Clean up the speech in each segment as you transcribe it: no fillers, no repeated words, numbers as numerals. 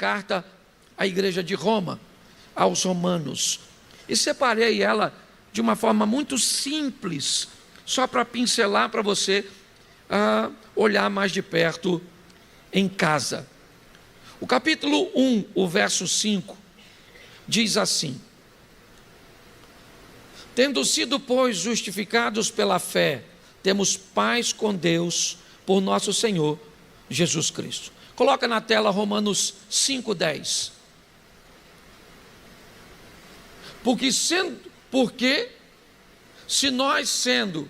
carta à igreja de Roma, aos romanos. E separei ela de uma forma muito simples, só para pincelar para você olhar mais de perto em casa. O capítulo 1, o verso 5, diz assim: tendo sido, pois, justificados pela fé, temos paz com Deus por nosso Senhor Jesus Cristo. Coloca na tela Romanos 5,10. Porque se nós, sendo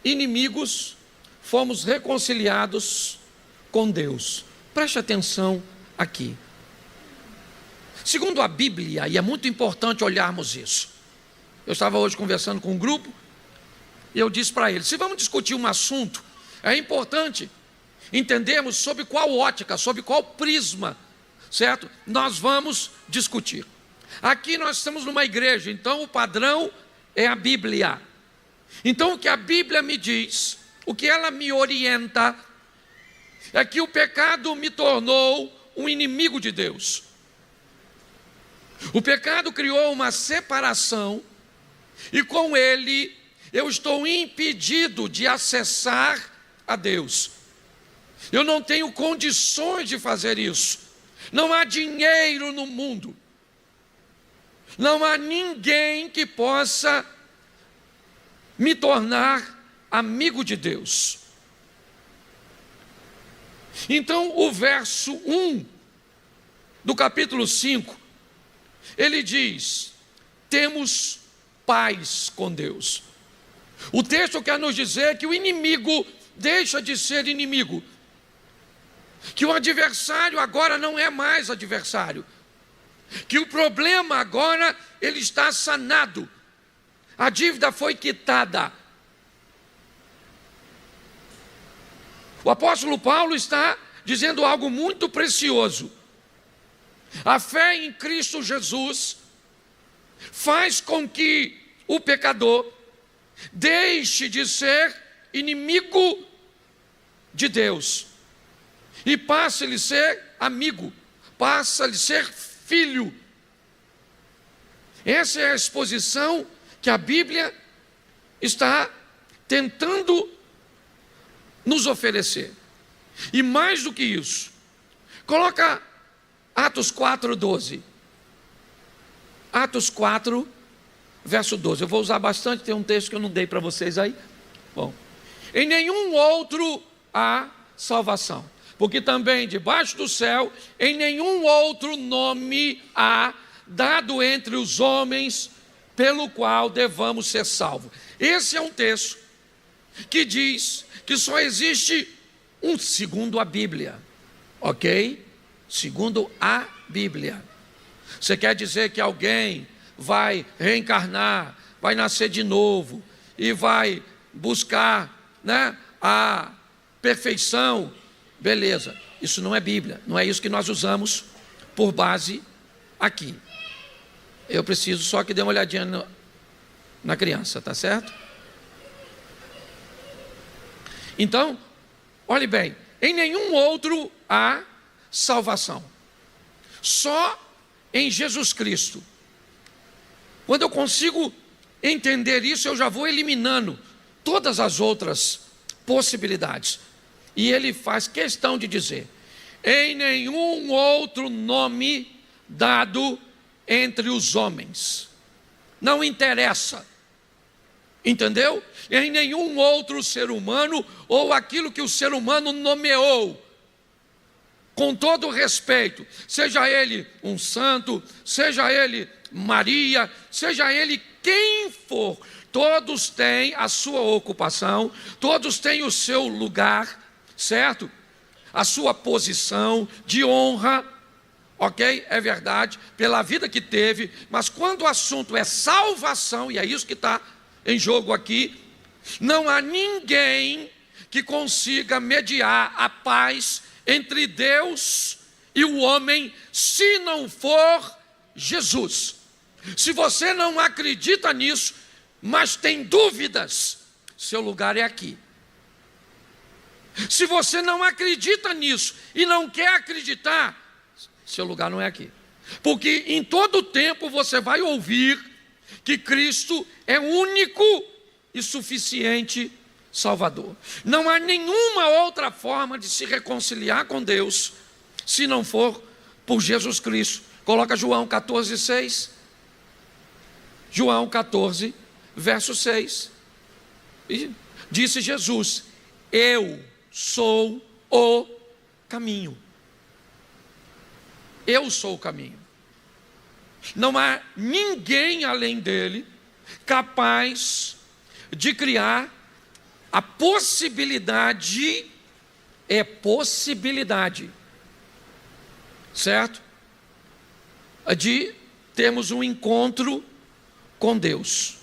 inimigos, fomos reconciliados com Deus. Preste atenção aqui. Segundo a Bíblia, e é muito importante olharmos isso. Eu estava hoje conversando com um grupo e eu disse para eles: se vamos discutir um assunto, é importante entendermos sob qual ótica, sob qual prisma, certo? Nós vamos discutir. Aqui nós estamos numa igreja, então o padrão é a Bíblia. Então o que a Bíblia me diz, o que ela me orienta, é que o pecado me tornou um inimigo de Deus. O pecado criou uma separação e com ele eu estou impedido de acessar a Deus. Eu não tenho condições de fazer isso. Não há dinheiro no mundo. Não há ninguém que possa me tornar amigo de Deus. Então, o verso 1 do capítulo 5, ele diz: temos paz com Deus. O texto quer nos dizer que o inimigo deixa de ser inimigo, que o adversário agora não é mais adversário, que o problema agora ele está sanado, a dívida foi quitada. O apóstolo Paulo está dizendo algo muito precioso. A fé em Cristo Jesus faz com que o pecador deixe de ser inimigo de Deus e passe a lhe ser amigo, passe a lhe ser filho. Essa é a exposição que a Bíblia está tentando nos oferecer. E mais do que isso, coloca Atos 4:12. Atos 4, verso 12. Eu vou usar bastante, tem um texto que eu não dei para vocês aí. Bom, em nenhum outro há salvação, porque também debaixo do céu, em nenhum outro nome há dado entre os homens pelo qual devamos ser salvos. Esse é um texto que diz que só existe um, segundo a Bíblia, ok? Segundo a Bíblia. Você quer dizer que alguém vai reencarnar, vai nascer de novo e vai buscar, a perfeição? Beleza, isso não é Bíblia, não é isso que nós usamos por base aqui. Eu preciso só que dê uma olhadinha na criança, tá certo? Então, olhe bem, em nenhum outro há salvação, só em Jesus Cristo. Quando eu consigo entender isso, eu já vou eliminando todas as outras possibilidades. E ele faz questão de dizer: em nenhum outro nome dado entre os homens. Não interessa, entendeu? Em nenhum outro ser humano, ou aquilo que o ser humano nomeou, com todo respeito, seja ele um santo, seja ele Maria, seja ele quem for, todos têm a sua ocupação, todos têm o seu lugar, certo? A sua posição de honra, ok? É verdade, pela vida que teve, mas quando o assunto é salvação, e é isso que está em jogo aqui, não há ninguém que consiga mediar a paz entre Deus e o homem, se não for Jesus. Se você não acredita nisso, mas tem dúvidas, seu lugar é aqui. Se você não acredita nisso e não quer acreditar, Seu lugar não é aqui. Porque em todo tempo você vai ouvir que Cristo é único e suficiente Salvador. Não há nenhuma outra forma de se reconciliar com Deus se não for por Jesus Cristo. Coloca João 14,6. João 14, verso 6. E disse Jesus: eu sou o caminho. Eu sou o caminho. Não há ninguém além dele capaz de criar a possibilidade, certo? De termos um encontro com Deus.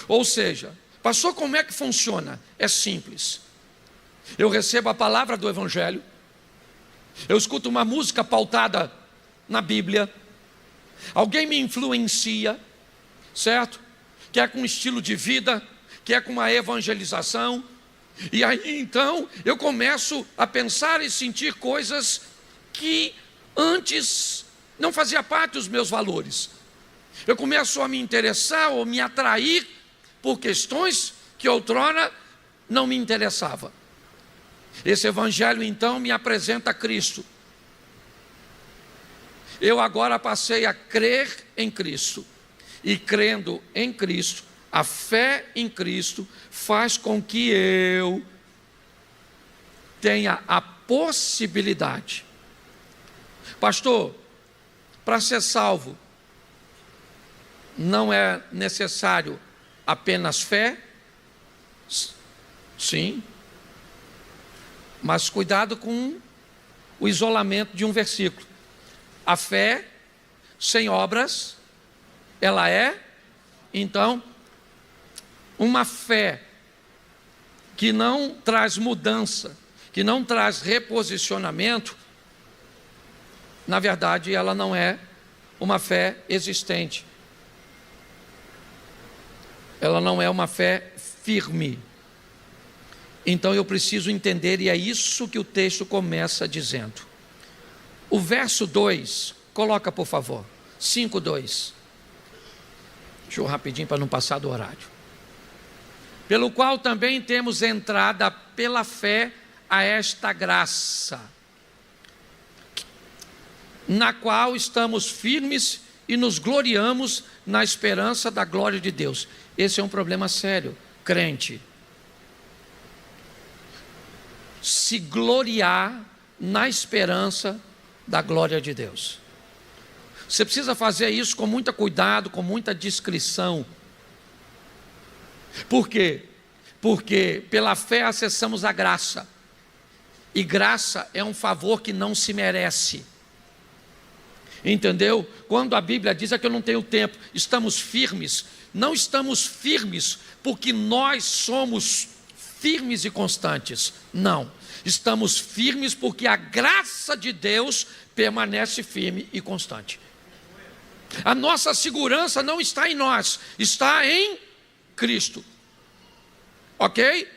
Ou seja, pastor, como é que funciona? É simples. Eu recebo a palavra do Evangelho, eu escuto uma música pautada na Bíblia, alguém me influencia, certo? Que é com um estilo de vida, que é com uma evangelização, e aí então eu começo a pensar e sentir coisas que antes não fazia parte dos meus valores. Eu começo a me interessar ou me atrair por questões que outrora não me interessavam. Esse evangelho então me apresenta Cristo. Eu agora passei a crer em Cristo. E crendo em Cristo, a fé em Cristo faz com que eu tenha a possibilidade. Pastor, para ser salvo, não é necessário apenas fé? Sim. Mas cuidado com o isolamento de um versículo. A fé sem obras, ela é, então, uma fé que não traz mudança, que não traz reposicionamento, na verdade ela não é uma fé existente. Ela não é uma fé firme. Então eu preciso entender, e é isso que o texto começa dizendo. O verso 2, coloca por favor, 5:2. Deixa eu rapidinho para não passar do horário. Pelo qual também temos entrada pela fé a esta graça, na qual estamos firmes e nos gloriamos na esperança da glória de Deus. Esse é um problema sério, crente. Se gloriar na esperança da glória de Deus. Você precisa fazer isso com muito cuidado, com muita discrição. Por quê? Porque pela fé acessamos a graça. E graça é um favor que não se merece. Entendeu? Quando a Bíblia diz que eu não tenho tempo, estamos firmes. Não estamos firmes porque nós somos firmes e constantes. Não. Estamos firmes porque a graça de Deus permanece firme e constante. A nossa segurança não está em nós, está em Cristo. Ok?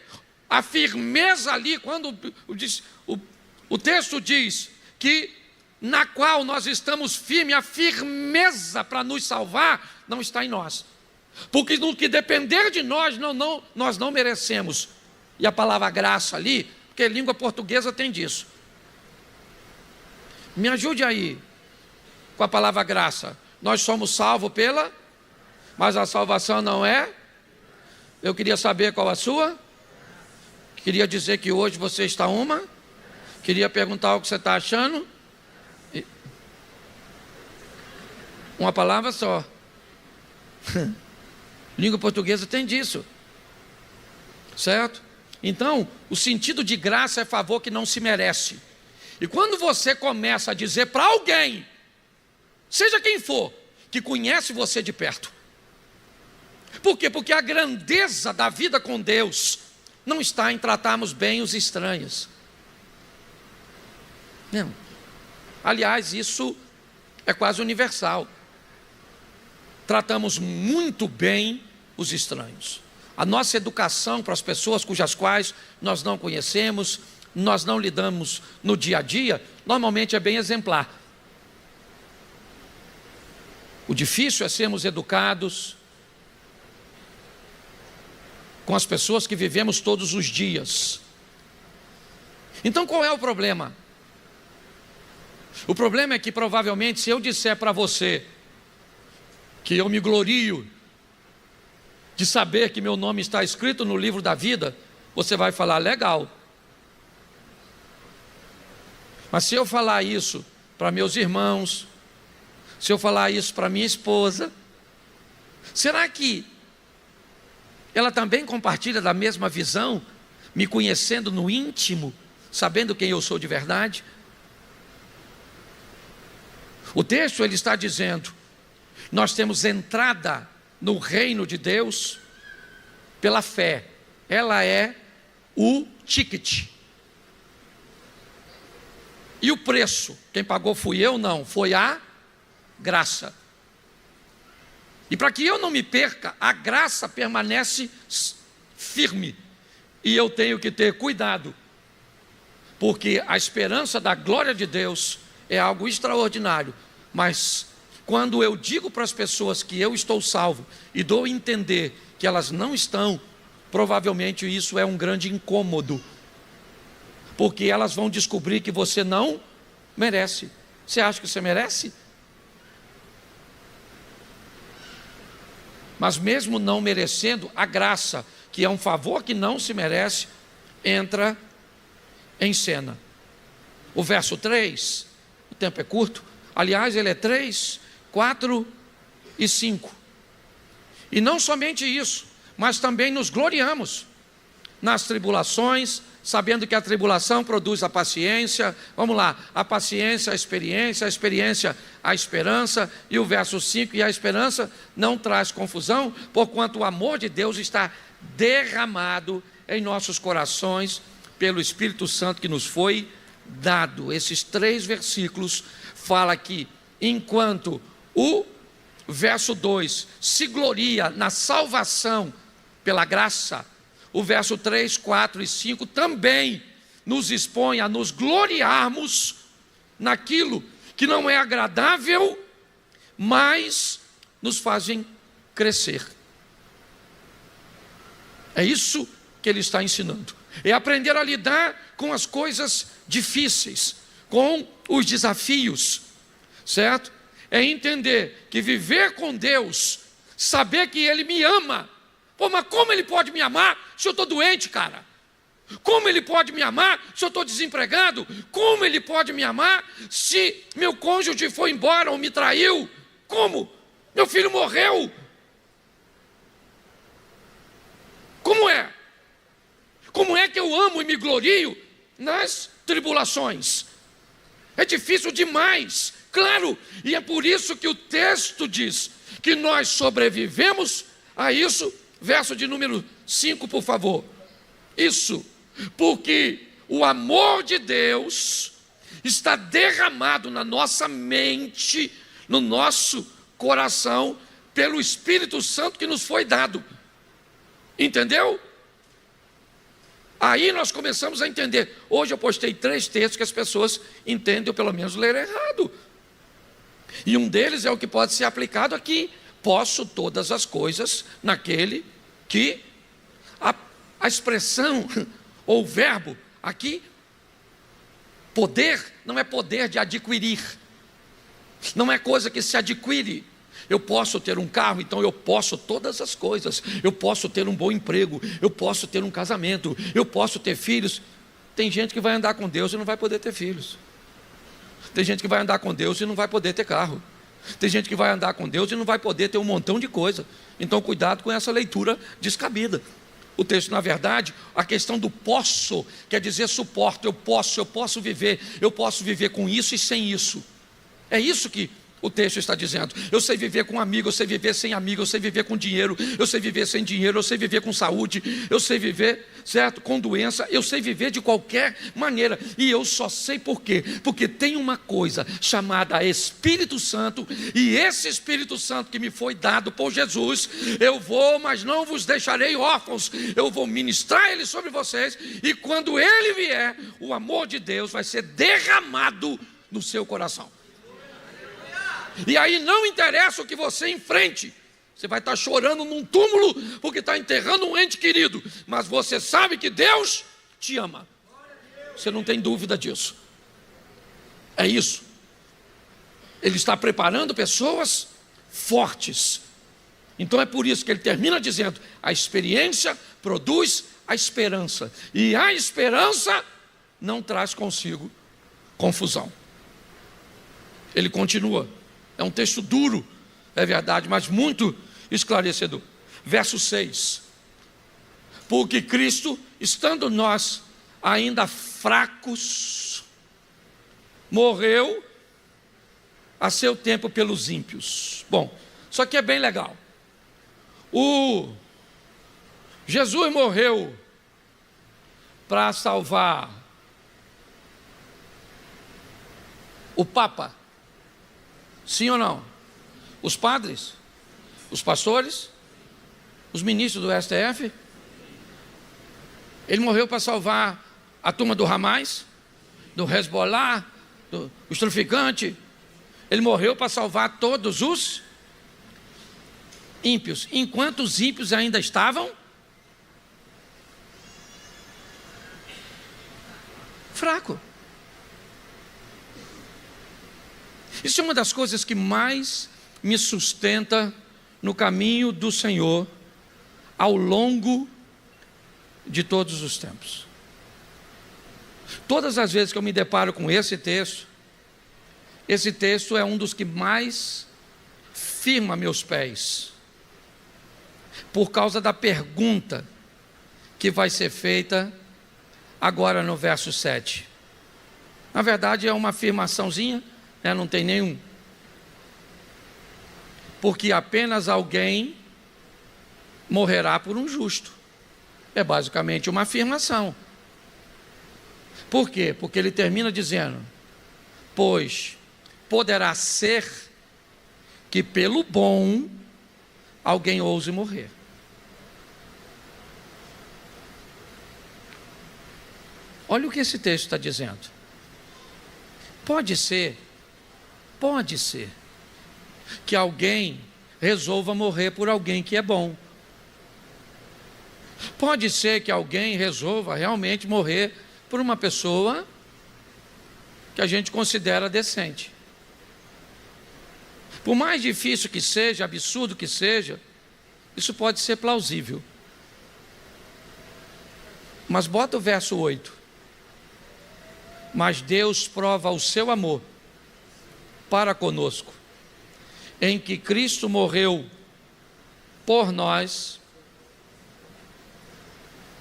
A firmeza ali, quando o texto diz que na qual nós estamos firmes, a firmeza para nos salvar não está em nós. Porque no que depender de nós, nós não merecemos. E a palavra graça ali, porque língua portuguesa tem disso. Me ajude aí com a palavra graça. Nós somos salvos mas a salvação não é. Eu queria saber qual a sua. Queria dizer que hoje você está uma. Queria perguntar o que você está achando. Uma palavra só. Língua portuguesa tem disso. Certo? Então, o sentido de graça é favor que não se merece. E quando você começa a dizer para alguém, seja quem for, que conhece você de perto. Por quê? Porque a grandeza da vida com Deus não está em tratarmos bem os estranhos. Não. Aliás, isso é quase universal. Tratamos muito bem os estranhos. A nossa educação para as pessoas cujas quais nós não conhecemos, nós não lidamos no dia a dia, normalmente é bem exemplar. O difícil é sermos educados com as pessoas que vivemos todos os dias. Então qual é o problema? O problema é que provavelmente se eu disser para você que eu me glorio de saber que meu nome está escrito no livro da vida, você vai falar, legal. Mas se eu falar isso para meus irmãos, se eu falar isso para minha esposa, será que ela também compartilha da mesma visão, me conhecendo no íntimo, sabendo quem eu sou de verdade? O texto ele está dizendo, nós temos entrada no reino de Deus pela fé. Ela é o ticket. E o preço? Quem pagou fui eu? Não, foi a graça. E para que eu não me perca, a graça permanece firme. E eu tenho que ter cuidado, porque a esperança da glória de Deus é algo extraordinário. Mas quando eu digo para as pessoas que eu estou salvo e dou a entender que elas não estão, provavelmente isso é um grande incômodo, porque elas vão descobrir que você não merece. Você acha que você merece? Mas mesmo não merecendo, a graça, que é um favor que não se merece, entra em cena. O verso 3, o tempo é curto, aliás ele é 3, 4 e 5. E não somente isso, mas também nos gloriamos nas tribulações, sabendo que a tribulação produz a paciência. Vamos lá, a paciência, a experiência, a esperança. E o verso 5, e a esperança não traz confusão, porquanto o amor de Deus está derramado em nossos corações pelo Espírito Santo que nos foi dado. Esses 3 versículos falam que enquanto o verso 2 se gloria na salvação pela graça, o verso 3, 4 e 5 também nos expõe a nos gloriarmos naquilo que não é agradável, mas nos fazem crescer. É isso que ele está ensinando. É aprender a lidar com as coisas difíceis, com os desafios, certo? É entender que viver com Deus, saber que Ele me ama. Pô, mas como Ele pode me amar se eu estou doente, cara? Como Ele pode me amar se eu estou desempregado? Como Ele pode me amar se meu cônjuge foi embora ou me traiu? Como? Meu filho morreu. Como é? Como é que eu amo e me glorio nas tribulações? É difícil demais, claro, e é por isso que o texto diz que nós sobrevivemos a isso. Verso de número 5, por favor. Isso, porque o amor de Deus está derramado na nossa mente, no nosso coração, pelo Espírito Santo que nos foi dado. Entendeu? Aí nós começamos a entender. Hoje eu postei 3 textos que as pessoas entendem, ou pelo menos leram errado. E um deles é o que pode ser aplicado aqui. Posso todas as coisas naquele que... A expressão ou o verbo aqui, poder, não é poder de adquirir. Não é coisa que se adquire. Eu posso ter um carro, então eu posso todas as coisas. Eu posso ter um bom emprego, eu posso ter um casamento, eu posso ter filhos. Tem gente que vai andar com Deus e não vai poder ter filhos. Tem gente que vai andar com Deus e não vai poder ter carro. Tem gente que vai andar com Deus e não vai poder ter um montão de coisa. Então cuidado com essa leitura descabida. O texto, na verdade, a questão do posso, quer dizer suporto. Eu posso viver com isso e sem isso. É isso que o texto está dizendo. Eu sei viver com amigo, eu sei viver sem amigo, eu sei viver com dinheiro, eu sei viver sem dinheiro, eu sei viver com saúde, eu sei viver, certo, com doença, eu sei viver de qualquer maneira. E eu só sei por quê? Porque tem uma coisa chamada Espírito Santo, e esse Espírito Santo que me foi dado por Jesus, eu vou, mas não vos deixarei órfãos, eu vou ministrar Ele sobre vocês, e quando Ele vier, o amor de Deus vai ser derramado no seu coração. E aí não interessa o que você enfrente. Você vai estar chorando num túmulo porque está enterrando um ente querido, mas você sabe que Deus te ama. Você não tem dúvida disso. É isso. Ele está preparando pessoas fortes. Então é por isso que ele termina dizendo: a experiência produz a esperança, e a esperança não traz consigo confusão. Ele continua. É um texto duro, é verdade, mas muito esclarecedor. Verso 6. Porque Cristo, estando nós ainda fracos, morreu a seu tempo pelos ímpios. Bom, isso aqui é bem legal. Jesus morreu para salvar o Papa. Sim ou não? Os padres? Os pastores? Os ministros do STF? Ele morreu para salvar a turma do Hamas, do Hezbollah, os traficantes. Ele morreu para salvar todos os ímpios. Enquanto os ímpios ainda estavam fracos. Isso é uma das coisas que mais me sustenta no caminho do Senhor ao longo de todos os tempos. Todas as vezes que eu me deparo com esse texto é um dos que mais firma meus pés, por causa da pergunta que vai ser feita agora no verso 7. Na verdade é uma afirmaçãozinha, não tem nenhum. Porque apenas alguém morrerá por um justo. É basicamente uma afirmação. Por quê? Porque ele termina dizendo: pois poderá ser que pelo bom alguém ouse morrer. Olha o que esse texto está dizendo. Pode ser que alguém resolva morrer por alguém que é bom. Pode ser que alguém resolva realmente morrer por uma pessoa que a gente considera decente. Por mais difícil que seja, absurdo que seja, isso pode ser plausível. Mas bota o verso 8. Mas Deus prova o seu amor para conosco, em que Cristo morreu por nós,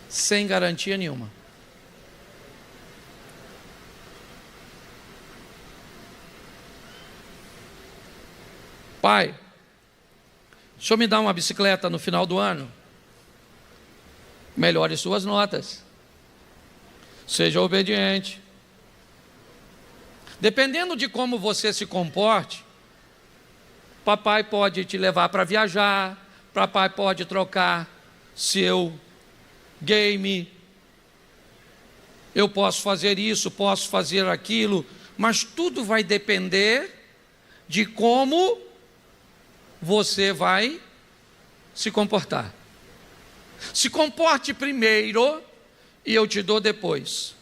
sem garantia nenhuma. Pai, o Senhor me dá uma bicicleta no final do ano? Melhore suas notas. Seja obediente. Dependendo de como você se comporte, papai pode te levar para viajar, papai pode trocar seu game, eu posso fazer isso, posso fazer aquilo, mas tudo vai depender de como você vai se comportar. Se comporte primeiro e eu te dou depois.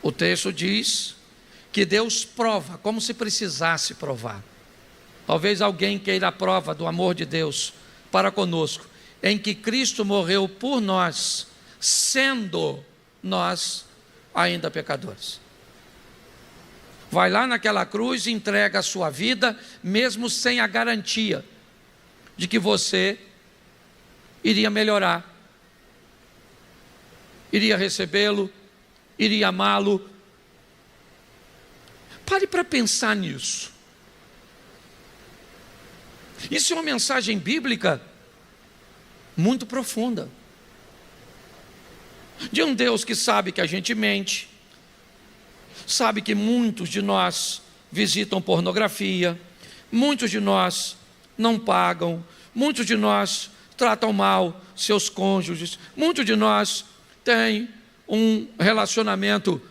O texto diz que Deus prova, como se precisasse provar. Talvez alguém queira a prova do amor de Deus para conosco, em que Cristo morreu por nós, sendo nós ainda pecadores. Vai lá naquela cruz e entrega a sua vida, mesmo sem a garantia de que você iria melhorar, iria recebê-lo, iria amá-lo. Pare para pensar nisso. Isso é uma mensagem bíblica muito profunda, de um Deus que sabe que a gente mente, sabe que muitos de nós visitam pornografia, muitos de nós não pagam, muitos de nós tratam mal seus cônjuges, muitos de nós têm um relacionamento,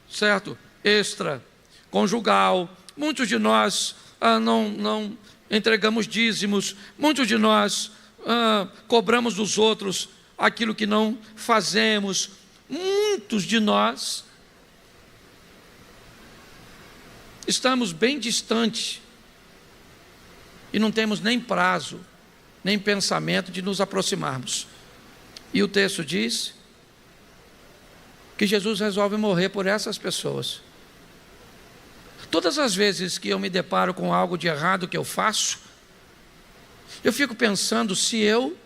certo, extraconjugal, muitos de nós não entregamos dízimos, muitos de nós cobramos dos outros aquilo que não fazemos, muitos de nós estamos bem distantes e não temos nem prazo, nem pensamento de nos aproximarmos. E o texto diz que Jesus resolve morrer por essas pessoas. Todas as vezes que eu me deparo com algo de errado que eu faço, eu fico pensando se eu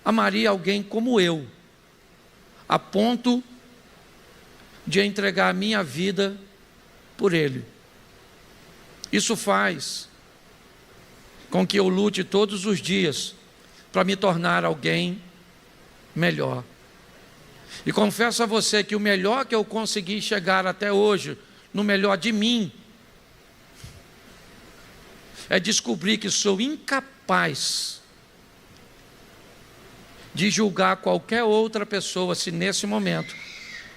amaria alguém como eu, a ponto de entregar a minha vida por ele. Isso faz com que eu lute todos os dias para me tornar alguém melhor. E confesso a você que o melhor que eu consegui chegar até hoje, no melhor de mim, é descobrir que sou incapaz de julgar qualquer outra pessoa se nesse momento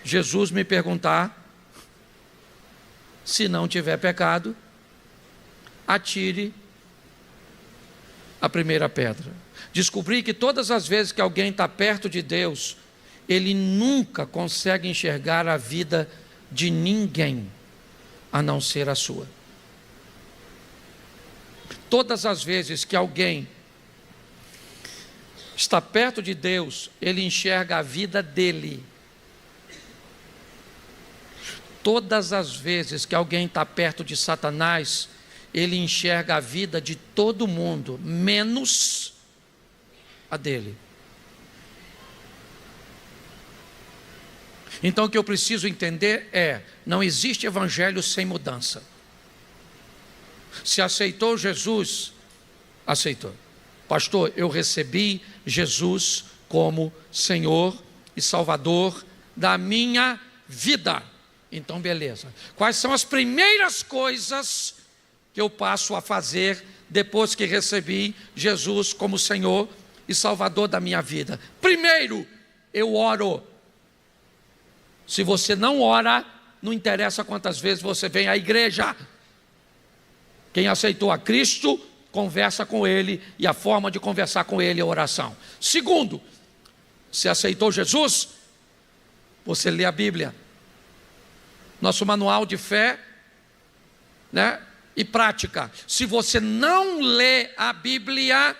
Jesus me perguntar: se não tiver pecado, atire a primeira pedra. Descobri que todas as vezes que alguém está perto de Deus, ele nunca consegue enxergar a vida de ninguém, a não ser a sua. Todas as vezes que alguém está perto de Deus, ele enxerga a vida dele. Todas as vezes que alguém está perto de Satanás, ele enxerga a vida de todo mundo, menos a dele. Então o que eu preciso entender é: não existe evangelho sem mudança. Se aceitou Jesus, aceitou. Pastor, eu recebi Jesus como Senhor e Salvador da minha vida. Então beleza. Quais são as primeiras coisas que eu passo a fazer depois que recebi Jesus como Senhor e Salvador da minha vida? Primeiro, eu oro. Se você não ora, não interessa quantas vezes você vem à igreja. Quem aceitou a Cristo, conversa com Ele, e a forma de conversar com Ele é oração. Segundo, se aceitou Jesus, você lê a Bíblia. Nosso manual de fé, e prática. Se você não lê a Bíblia,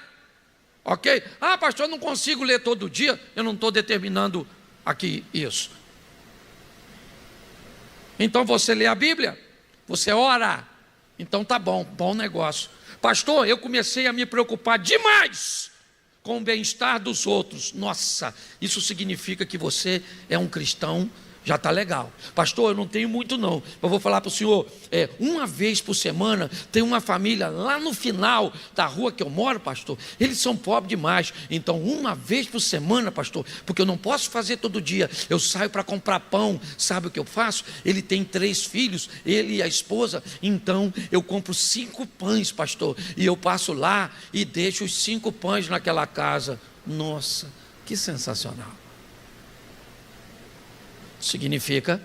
ok? Ah, pastor, eu não consigo ler todo dia. Eu não estou determinando aqui isso. Então você lê a Bíblia, você ora. Então tá bom, bom negócio. Pastor, eu comecei a me preocupar demais com o bem-estar dos outros. Nossa, isso significa que você é um cristão. Já está legal. Pastor, eu não tenho muito não. Eu vou falar para o senhor, uma vez por semana, tem uma família lá no final da rua que eu moro, pastor. Eles são pobres demais. Então, uma vez por semana, pastor, porque eu não posso fazer todo dia. Eu saio para comprar pão. Sabe o que eu faço? Ele tem 3 filhos, ele e a esposa. Então, eu compro 5 pães, pastor. E eu passo lá e deixo os 5 pães naquela casa. Nossa, que sensacional. Significa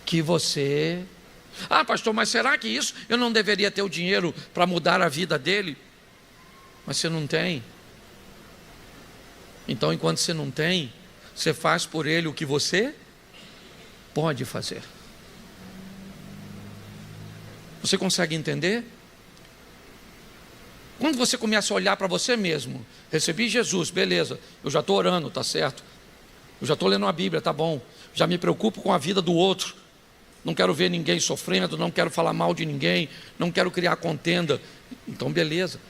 que você... Ah, pastor, mas será que isso eu não deveria ter o dinheiro para mudar a vida dele? Mas você não tem. Então, enquanto você não tem, você faz por ele o que você pode fazer. Você consegue entender? Quando você começa a olhar para você mesmo, recebi Jesus, beleza, eu já estou orando, está certo. Eu já estou lendo a Bíblia, tá bom. Já me preocupo com a vida do outro. Não quero ver ninguém sofrendo, não quero falar mal de ninguém, não quero criar contenda. Então, beleza.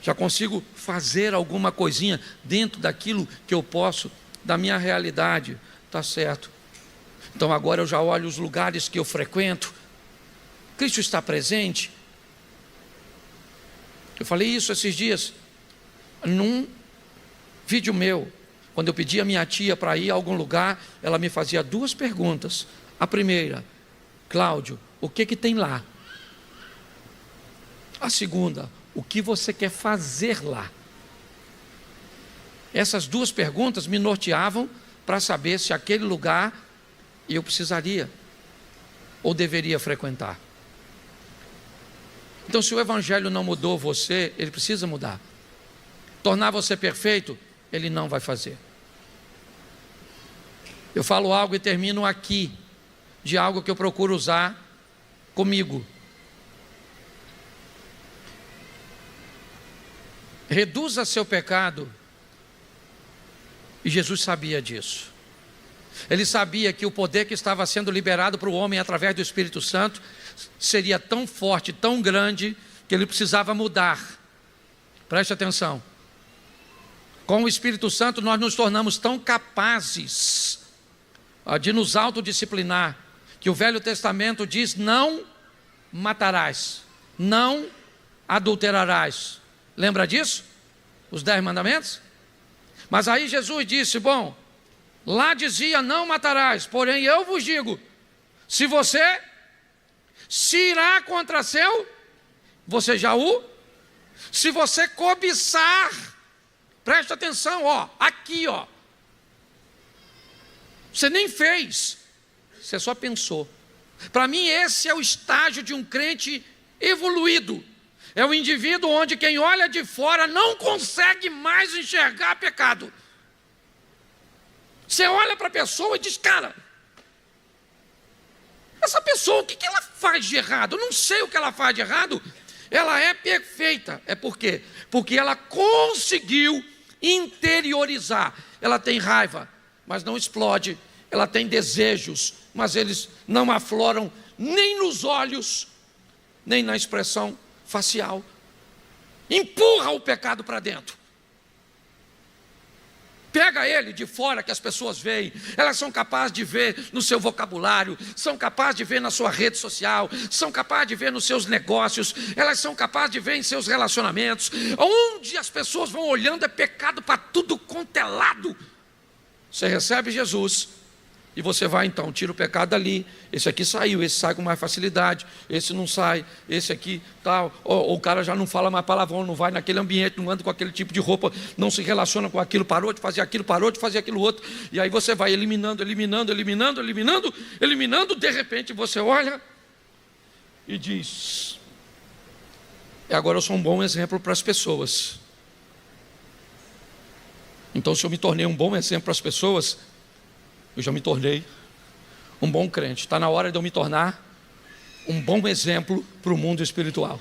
Já consigo fazer alguma coisinha dentro daquilo que eu posso, da minha realidade. Tá certo. Então, agora eu já olho os lugares que eu frequento. Cristo está presente. Eu falei isso esses dias, num vídeo meu. Quando eu pedi a minha tia para ir a algum lugar, ela me fazia 2 perguntas. A primeira: Cláudio, o que tem lá? A segunda: o que você quer fazer lá? Essas 2 perguntas me norteavam para saber se aquele lugar eu precisaria. ou deveria frequentar. Então, se o Evangelho não mudou você, ele precisa mudar. Tornar você perfeito, ele não vai fazer. Eu falo algo e termino aqui, de algo que eu procuro usar comigo. Reduza seu pecado. E Jesus sabia disso. Ele sabia que o poder que estava sendo liberado para o homem através do Espírito Santo seria tão forte, tão grande, que ele precisava mudar. Preste atenção. Com o Espírito Santo nós nos tornamos tão capazes de nos autodisciplinar, que o Velho Testamento diz: não matarás, não adulterarás. Lembra disso? Os 10 mandamentos? Mas aí Jesus disse: bom, lá dizia não matarás, porém eu vos digo, se você se irá contra seu, você já o, se você cobiçar, preste atenção, ó, aqui, ó, você nem fez, você só pensou. Para mim esse é o estágio de um crente evoluído. É o indivíduo onde quem olha de fora não consegue mais enxergar pecado. Você olha para a pessoa e diz: cara, essa pessoa, o que ela faz de errado? Eu não sei o que ela faz de errado. Ela é perfeita. É por quê? Porque ela conseguiu interiorizar. Ela tem raiva, mas não explode. Ela tem desejos, mas eles não afloram nem nos olhos, nem na expressão facial. Empurra o pecado para dentro. Pega ele de fora, que as pessoas veem. Elas são capazes de ver no seu vocabulário, são capazes de ver na sua rede social, são capazes de ver nos seus negócios, elas são capazes de ver em seus relacionamentos. Onde as pessoas vão olhando é pecado para tudo quanto é lado. Você recebe Jesus e você vai então, tira o pecado dali. Esse aqui saiu, esse sai com mais facilidade, esse não sai, esse aqui tal. Ou o cara já não fala mais palavrão, não vai naquele ambiente, não anda com aquele tipo de roupa, não se relaciona com aquilo, parou de fazer aquilo, parou de fazer aquilo outro. E aí você vai eliminando, de repente você olha e diz: agora eu sou um bom exemplo para as pessoas. Então, se eu me tornei um bom exemplo para as pessoas, eu já me tornei um bom crente. Está na hora de eu me tornar um bom exemplo para o mundo espiritual.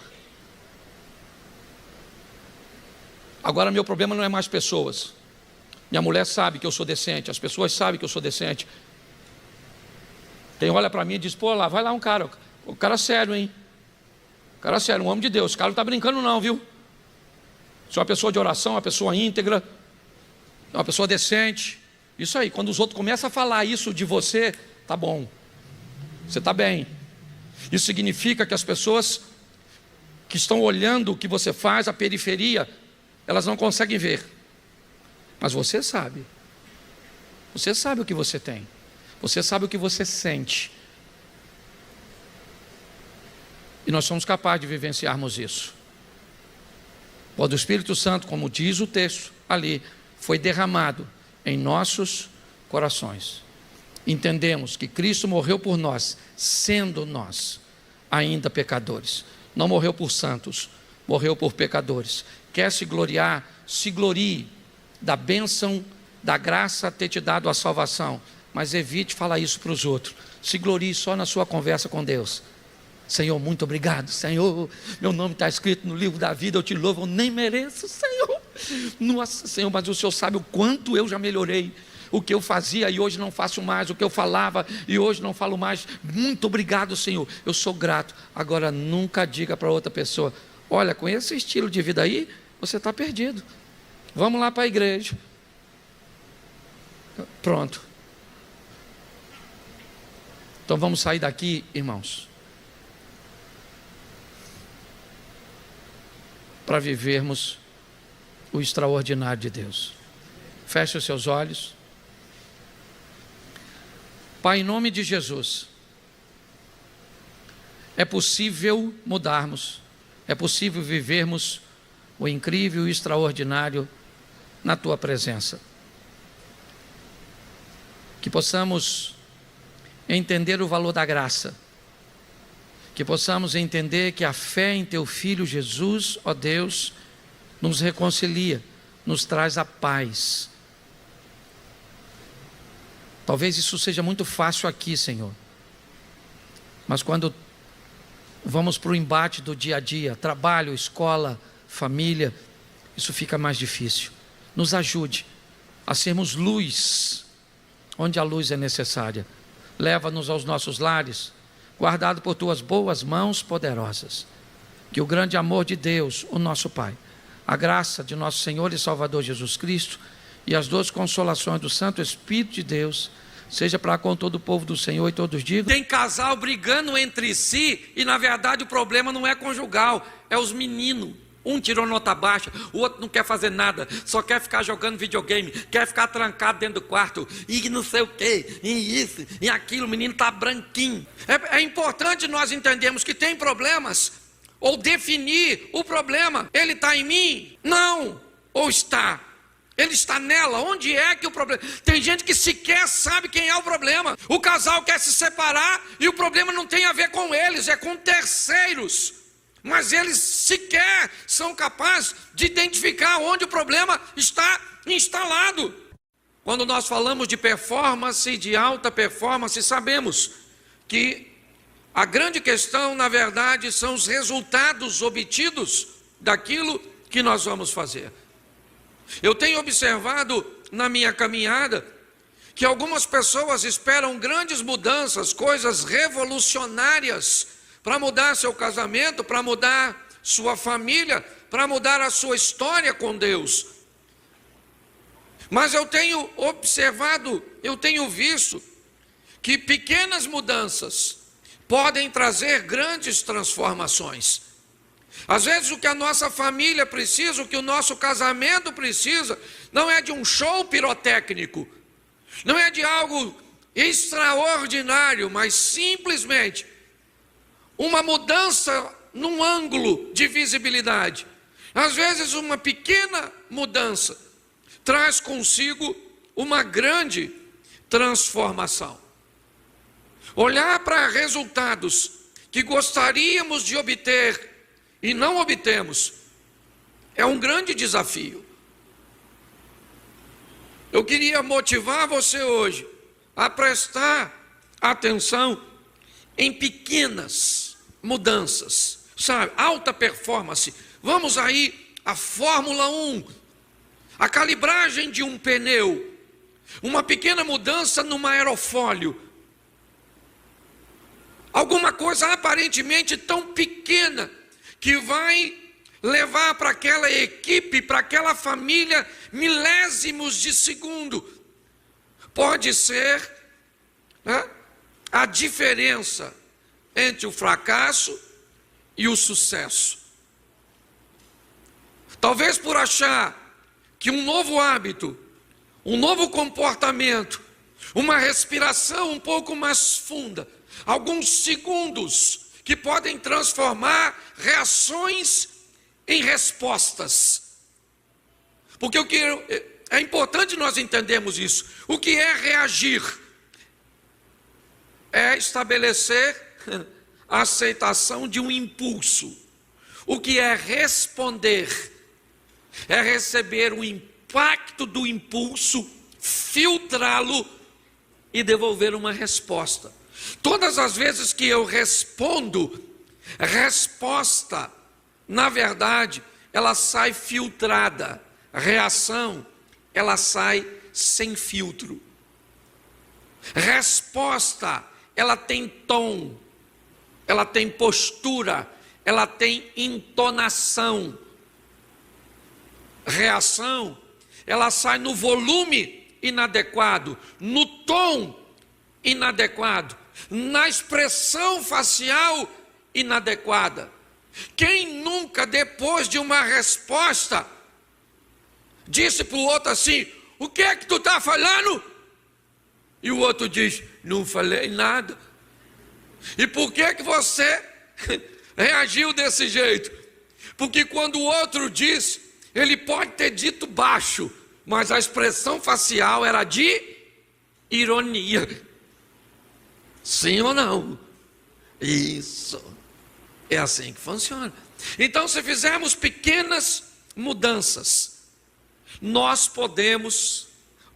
Agora meu problema não é mais pessoas. Minha mulher sabe que eu sou decente, as pessoas sabem que eu sou decente. Quem olha para mim e diz: pô, lá vai lá um cara, o cara sério, hein? O cara sério, um homem de Deus, o cara não está brincando não, viu? Sou uma pessoa de oração, uma pessoa íntegra, uma pessoa decente. Isso aí, quando os outros começam a falar isso de você, tá bom, você está bem. Isso significa que as pessoas que estão olhando o que você faz, a periferia, elas não conseguem ver. Mas você sabe. Você sabe o que você tem. Você sabe o que você sente. E nós somos capazes de vivenciarmos isso. Quando o Espírito Santo, como diz o texto ali, foi derramado em nossos corações, entendemos que Cristo morreu por nós, sendo nós ainda pecadores. Não morreu por santos, morreu por pecadores. Quer se gloriar? Se glorie da bênção, da graça ter te dado a salvação, mas evite falar isso para os outros. Se glorie só na sua conversa com Deus. Senhor, muito obrigado, Senhor, meu nome está escrito no livro da vida, eu te louvo, eu nem mereço, Senhor. Nossa, Senhor, mas o Senhor sabe o quanto eu já melhorei. O que eu fazia e hoje não faço mais, o que eu falava e hoje não falo mais. Muito obrigado, Senhor, eu sou grato. Agora nunca diga para outra pessoa: olha, com esse estilo de vida aí, você está perdido. Vamos lá para a igreja. Pronto. Então vamos sair daqui, irmãos, para vivermos o extraordinário de Deus. Feche os seus olhos. Pai, em nome de Jesus, é possível mudarmos, é possível vivermos o incrível e o extraordinário na Tua presença. Que possamos entender o valor da graça, Que possamos entender que a fé em Teu Filho Jesus, ó Deus, nos reconcilia, nos traz a paz. Talvez isso seja muito fácil aqui, Senhor, mas quando vamos para o embate do dia a dia, trabalho, escola, família, isso fica mais difícil. Nos ajude a sermos luz, onde a luz é necessária. Leva-nos aos nossos lares, guardado por Tuas boas mãos poderosas. Que o grande amor de Deus, o nosso Pai, a graça de nosso Senhor e Salvador Jesus Cristo e as doces consolações do Santo Espírito de Deus, seja para com todo o povo do Senhor, e todos digam. Tem casal brigando entre si e na verdade o problema não é conjugal, é os meninos. Um tirou nota baixa, o outro não quer fazer nada, só quer ficar jogando videogame, quer ficar trancado dentro do quarto, e não sei o que, e isso, e aquilo, o menino está branquinho. É importante nós entendermos que tem problemas, ou definir o problema. Ele está em mim? Não. Ou está? Ele está nela? Onde é que o problema? Tem gente que sequer sabe quem é o problema. O casal quer se separar e o problema não tem a ver com eles, é com terceiros. Mas eles sequer são capazes de identificar onde o problema está instalado. Quando nós falamos de performance, de alta performance, sabemos que a grande questão, na verdade, são os resultados obtidos daquilo que nós vamos fazer. Eu tenho observado na minha caminhada que algumas pessoas esperam grandes mudanças, coisas revolucionárias, para mudar seu casamento, para mudar sua família, para mudar a sua história com Deus. Mas eu tenho observado, eu tenho visto que pequenas mudanças podem trazer grandes transformações. Às vezes o que a nossa família precisa, o que o nosso casamento precisa, não é de um show pirotécnico, não é de algo extraordinário, mas simplesmente uma mudança num ângulo de visibilidade. Às vezes uma pequena mudança traz consigo uma grande transformação. Olhar para resultados que gostaríamos de obter e não obtemos é um grande desafio. Eu queria motivar você hoje a prestar atenção em pequenas mudanças, sabe? Alta performance. Vamos aí à Fórmula 1, a calibragem de um pneu, uma pequena mudança num aerofólio, alguma coisa aparentemente tão pequena que vai levar para aquela equipe, para aquela família, milésimos de segundo. Pode ser, né, a diferença entre o fracasso e o sucesso. Talvez por achar que um novo hábito, um novo comportamento, uma respiração um pouco mais funda, alguns segundos que podem transformar reações em respostas. Porque é importante nós entendermos isso. O que é reagir? É estabelecer a aceitação de um impulso. O que é responder? É receber o impacto do impulso, filtrá-lo e devolver uma resposta. Todas as vezes que eu respondo, resposta, na verdade, ela sai filtrada. Reação, ela sai sem filtro. Resposta, ela tem tom, ela tem postura, ela tem entonação. Reação, ela sai no volume inadequado, no tom inadequado, na expressão facial inadequada. Quem nunca, depois de uma resposta, disse para o outro assim: o que é que tu está falando? E o outro diz: não falei nada. E por que você reagiu desse jeito? Porque quando o outro diz, ele pode ter dito baixo, mas a expressão facial era de ironia. Sim ou não? Isso. É assim que funciona. Então, se fizermos pequenas mudanças, nós podemos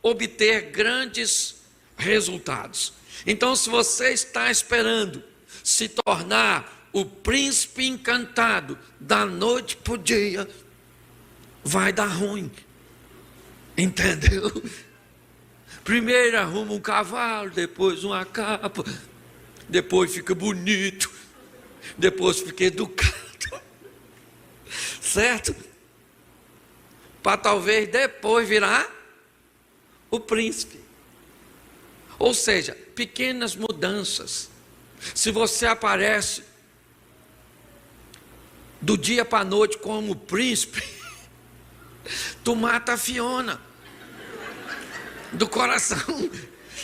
obter grandes resultados. Então, se você está esperando se tornar o príncipe encantado da noite para o dia, vai dar ruim. Entendeu? Primeiro arruma um cavalo, depois uma capa, depois fica bonito, depois fica educado, certo? Para talvez depois virar o príncipe. Ou seja, pequenas mudanças. Se você aparece do dia para a noite como príncipe, tu mata a Fiona do coração.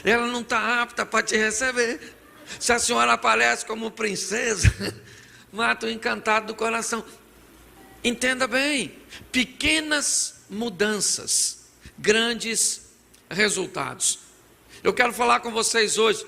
Ela não está apta para te receber. Se a senhora aparece como princesa, mata o encantado do coração. Entenda bem, pequenas mudanças, grandes resultados. Eu quero falar com vocês hoje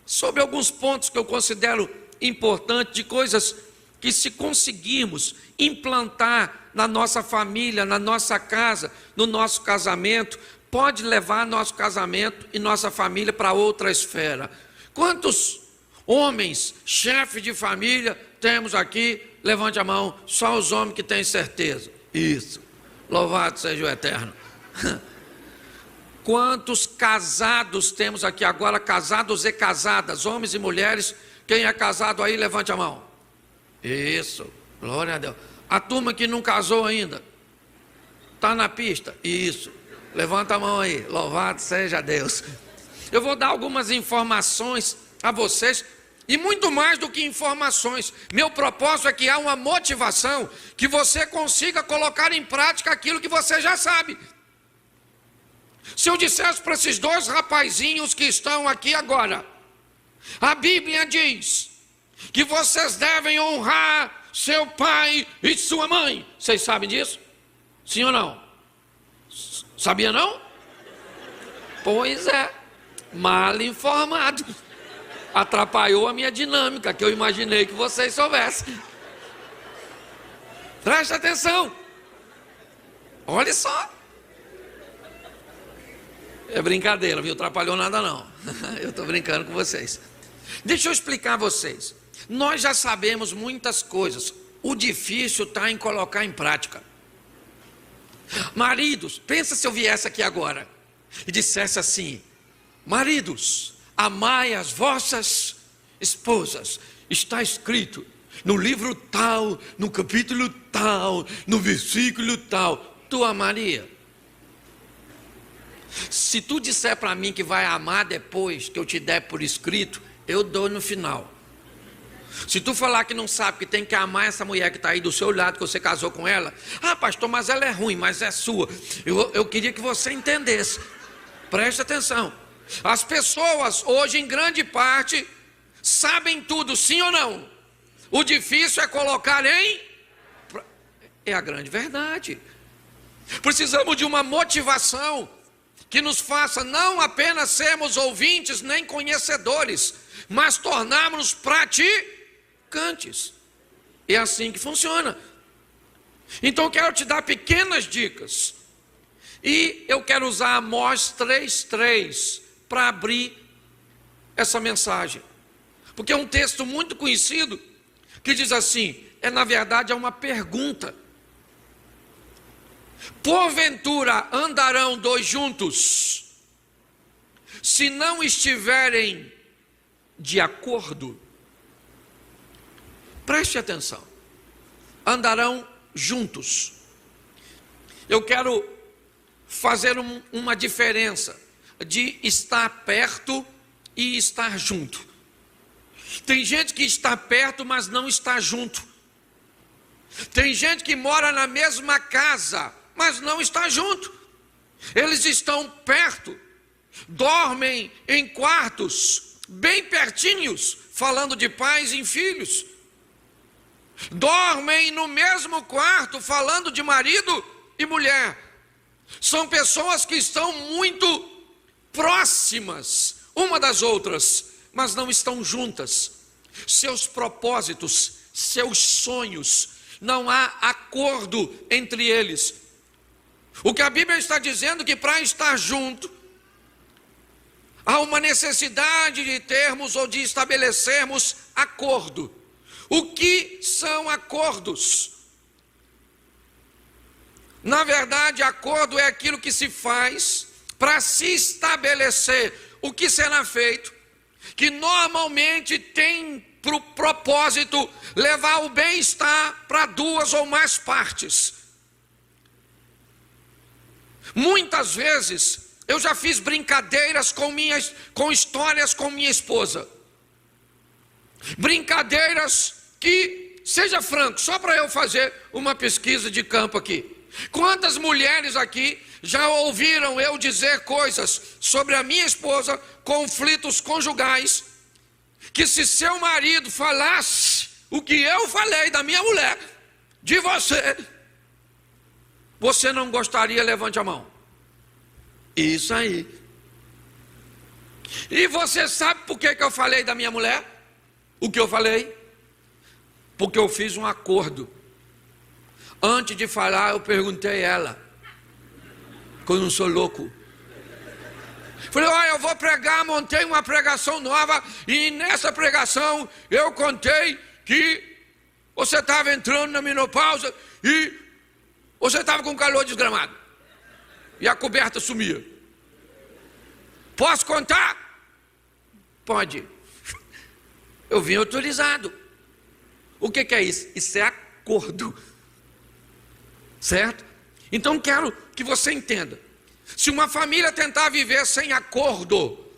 sobre alguns pontos que eu considero importantes, de coisas que, se conseguirmos implantar na nossa família, na nossa casa, no nosso casamento, pode levar nosso casamento e nossa família para outra esfera. Quantos homens, chefes de família, temos aqui? Levante a mão, só os homens que têm certeza. Isso, louvado seja o Eterno. Quantos casados temos aqui agora, casados e casadas, homens e mulheres? Quem é casado aí, levante a mão. Isso, glória a Deus. A turma que não casou ainda, está na pista? Isso, levanta a mão aí, louvado seja Deus. Eu vou dar algumas informações a vocês, e muito mais do que informações. Meu propósito é que há uma motivação, que você consiga colocar em prática aquilo que você já sabe. Se eu dissesse para esses dois rapazinhos que estão aqui agora, a Bíblia diz que vocês devem honrar seu pai e sua mãe. Vocês sabem disso? Sim ou não? Sabia não? Pois é, mal informado. Atrapalhou a minha dinâmica, que eu imaginei que vocês soubessem. Preste atenção. Olha só. É brincadeira, viu? Atrapalhou nada não. Eu estou brincando com vocês. Deixa eu explicar a vocês. Nós já sabemos muitas coisas. O difícil está em colocar em prática. Maridos, pensa se eu viesse aqui agora e dissesse assim: maridos, amai as vossas esposas. Está escrito no livro tal, no capítulo tal, no versículo tal. Tu amaria? Se tu disser para mim que vai amar depois que eu te der por escrito, eu dou no final. Se tu falar que não sabe que tem que amar essa mulher que está aí do seu lado, que você casou com ela, ah, pastor, mas ela é ruim, mas é sua. Eu queria que você entendesse. Preste atenção. As pessoas hoje, em grande parte, sabem tudo, sim ou não? O difícil é colocar em... É a grande verdade. Precisamos de uma motivação que nos faça não apenas sermos ouvintes nem conhecedores, mas tornarmos praticantes. É assim que funciona. Então eu quero te dar pequenas dicas. E eu quero usar Amós 3:3 para abrir essa mensagem. Porque é um texto muito conhecido que diz assim, na verdade é uma pergunta. Porventura andarão dois juntos, se não estiverem de acordo? Preste atenção. Andarão juntos. Eu quero fazer uma diferença de estar perto e estar junto. Tem gente que está perto, mas não está junto. Tem gente que mora na mesma casa, mas não está junto. Eles estão perto, dormem em quartos bem pertinhos, falando de pais e filhos. Dormem no mesmo quarto, falando de marido e mulher. São pessoas que estão muito próximas uma das outras, mas não estão juntas. Seus propósitos, seus sonhos, não há acordo entre eles. O que a Bíblia está dizendo é que para estar junto, há uma necessidade de termos ou de estabelecermos acordo. O que são acordos? Na verdade, acordo é aquilo que se faz para se estabelecer o que será feito, que normalmente tem para o propósito levar o bem-estar para duas ou mais partes. Muitas vezes eu já fiz brincadeiras com histórias com minha esposa. Brincadeiras que, seja franco, só para eu fazer uma pesquisa de campo aqui. Quantas mulheres aqui já ouviram eu dizer coisas sobre a minha esposa, conflitos conjugais, que se seu marido falasse o que eu falei da minha mulher, de você não gostaria? Levante a mão. Isso aí. E você sabe por que eu falei da minha mulher? O que eu falei? Porque eu fiz um acordo. Antes de falar, eu perguntei a ela, que eu não sou louco. Falei, olha, eu vou pregar, montei uma pregação nova, e nessa pregação eu contei que você estava entrando na menopausa e você estava com calor desgramado. E a coberta sumia. Posso contar? Pode. Eu vim autorizado. O que é isso? Isso é acordo. Certo? Então quero que você entenda. Se uma família tentar viver sem acordo,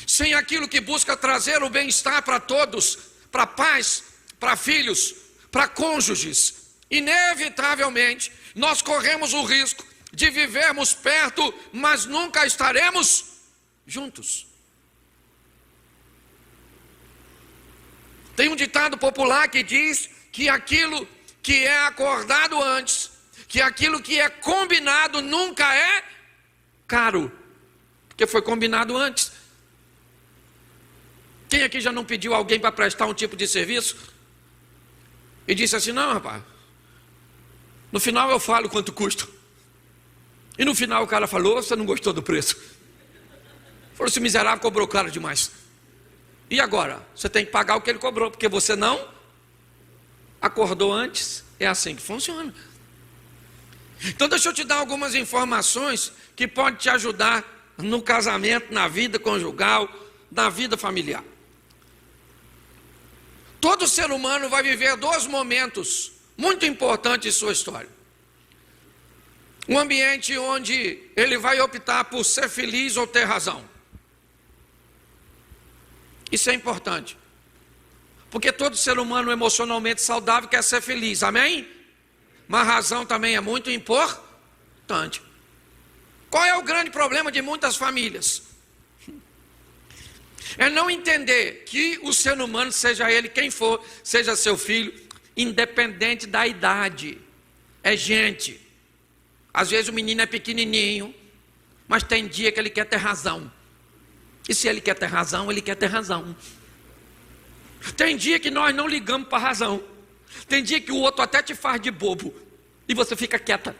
sem aquilo que busca trazer o bem-estar para todos, para pais, para filhos, para cônjuges, inevitavelmente nós corremos o risco de vivermos perto, mas nunca estaremos juntos. Tem um ditado popular que diz que aquilo que é acordado antes, que aquilo que é combinado nunca é caro, porque foi combinado antes. Quem aqui já não pediu alguém para prestar um tipo de serviço e disse assim, não rapaz, no final eu falo quanto custa. E no final o cara falou, você não gostou do preço. Falou, esse miserável cobrou caro demais. E agora? Você tem que pagar o que ele cobrou, porque você não acordou antes. É assim que funciona. Então deixa eu te dar algumas informações que podem te ajudar no casamento, na vida conjugal, na vida familiar. Todo ser humano vai viver dois momentos muito importantes em sua história. Um ambiente onde ele vai optar por ser feliz ou ter razão. Isso é importante. Porque todo ser humano emocionalmente saudável quer ser feliz, amém? Mas a razão também é muito importante. Qual é o grande problema de muitas famílias? É não entender que o ser humano, seja ele quem for, seja seu filho, independente da idade, é gente. Às vezes o menino é pequenininho, mas tem dia que ele quer ter razão. E se ele quer ter razão, ele quer ter razão. Tem dia que nós não ligamos para a razão. Tem dia que o outro até te faz de bobo e você fica quieta.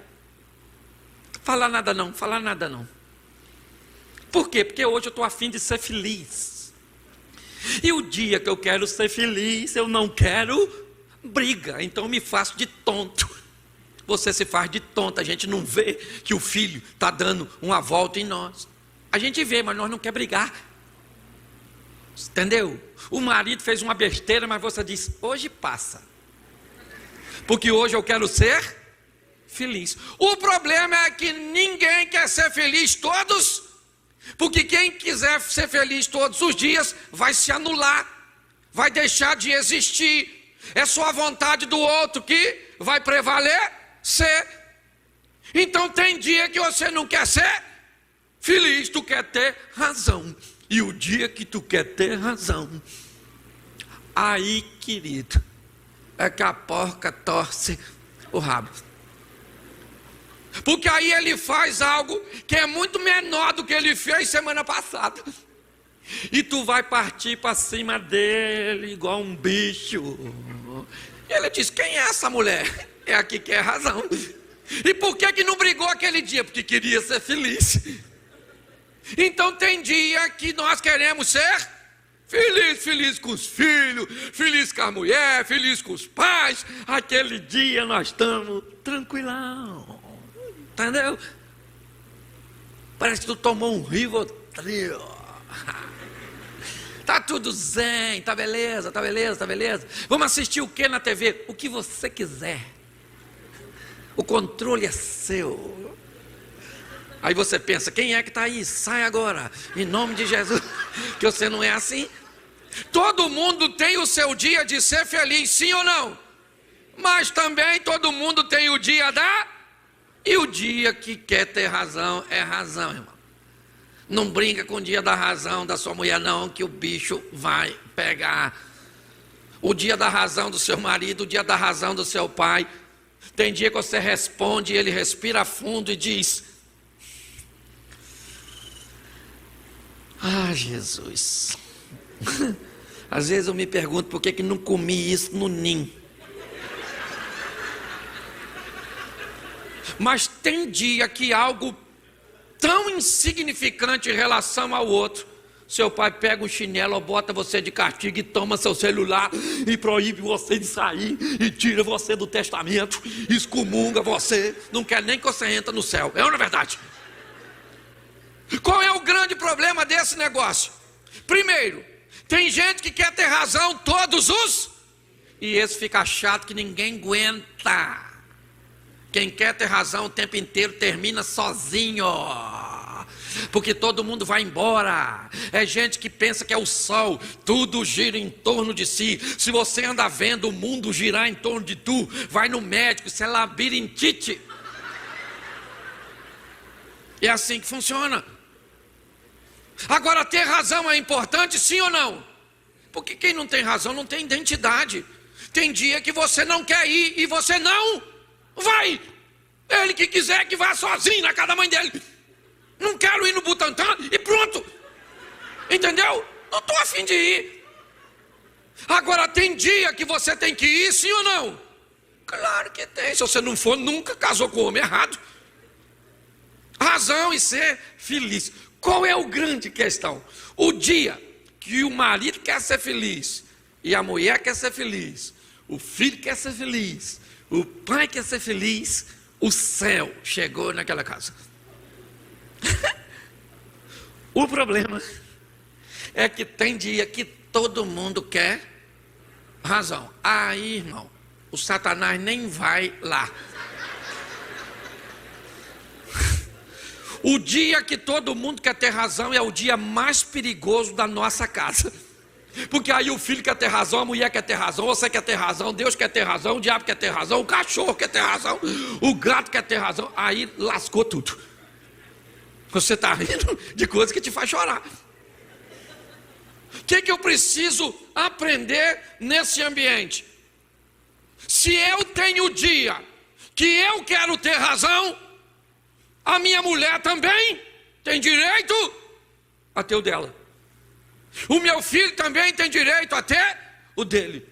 Falar nada não, falar nada não. Por quê? Porque hoje eu estou a fim de ser feliz. E o dia que eu quero ser feliz, eu não quero briga. Então eu me faço de tonto. Você se faz de tonto, a gente não vê que o filho está dando uma volta em nós. A gente vê, mas nós não quer brigar. Entendeu? O marido fez uma besteira, mas você diz, hoje passa. Porque hoje eu quero ser feliz. O problema é que ninguém quer ser feliz todos, porque quem quiser ser feliz todos os dias vai se anular, vai deixar de existir. É só a vontade do outro que vai prevalecer. Então tem dia que você não quer ser feliz, tu quer ter razão. E o dia que tu quer ter razão, aí, querido, é que a porca torce o rabo. Porque aí ele faz algo que é muito menor do que ele fez semana passada. E tu vai partir para cima dele igual um bicho. E ele diz: quem é essa mulher? É a que quer razão. E por que não brigou aquele dia? Porque queria ser feliz. Então tem dia que nós queremos ser feliz com os filhos, feliz com a mulher, feliz com os pais. Aquele dia nós estamos tranquilão. Entendeu? Parece que tu tomou um Rivotril. Tá tudo zen, tá beleza. Vamos assistir o que na TV? O que você quiser. O controle é seu. Aí você pensa: quem é que está aí? Sai agora, em nome de Jesus. Que você não é assim. Todo mundo tem o seu dia de ser feliz, sim ou não? Mas também todo mundo tem o dia da... E o dia que quer ter razão é razão, irmão. Não brinca com o dia da razão da sua mulher não, que o bicho vai pegar. O dia da razão do seu marido, o dia da razão do seu pai. Tem dia que você responde e ele respira fundo e diz: ah, Jesus. Às vezes eu me pergunto por que não comi isso no ninho. Mas tem dia que algo tão insignificante em relação ao outro, seu pai pega um chinelo, bota você de castigo e toma seu celular e proíbe você de sair e tira você do testamento, excomunga você, não quer nem que você entre no céu. É ou não é verdade? Qual é o grande problema desse negócio? Primeiro, tem gente que quer ter razão todos os... E esse fica chato que ninguém aguenta. Quem quer ter razão o tempo inteiro termina sozinho. Porque todo mundo vai embora. É gente que pensa que é o sol, tudo gira em torno de si. Se você anda vendo o mundo girar em torno de tu, vai no médico, isso é labirintite. É assim que funciona. Agora, ter razão é importante, sim ou não? Porque quem não tem razão não tem identidade. Tem dia que você não quer ir e você não vai. Ele que quiser que vá sozinho na casa da mãe dele. Não quero ir no Butantã e pronto. Entendeu? Não estou a fim de ir. Agora, tem dia que você tem que ir, sim ou não? Claro que tem. Se você não for, nunca casou com o homem errado. Razão e ser feliz. Qual é o grande questão? O dia que o marido quer ser feliz e a mulher quer ser feliz, o filho quer ser feliz, o pai quer ser feliz, o céu chegou naquela casa. O problema é que tem dia que todo mundo quer razão. Aí, irmão, o Satanás nem vai lá. O dia que todo mundo quer ter razão é o dia mais perigoso da nossa casa. Porque aí o filho quer ter razão, a mulher quer ter razão, você quer ter razão, Deus quer ter razão, o diabo quer ter razão, o cachorro quer ter razão, o gato quer ter razão. Aí lascou tudo. Você está rindo de coisa que te faz chorar. O que eu preciso aprender nesse ambiente? Se eu tenho o dia que eu quero ter razão, a minha mulher também tem direito a ter o dela. O meu filho também tem direito a ter o dele.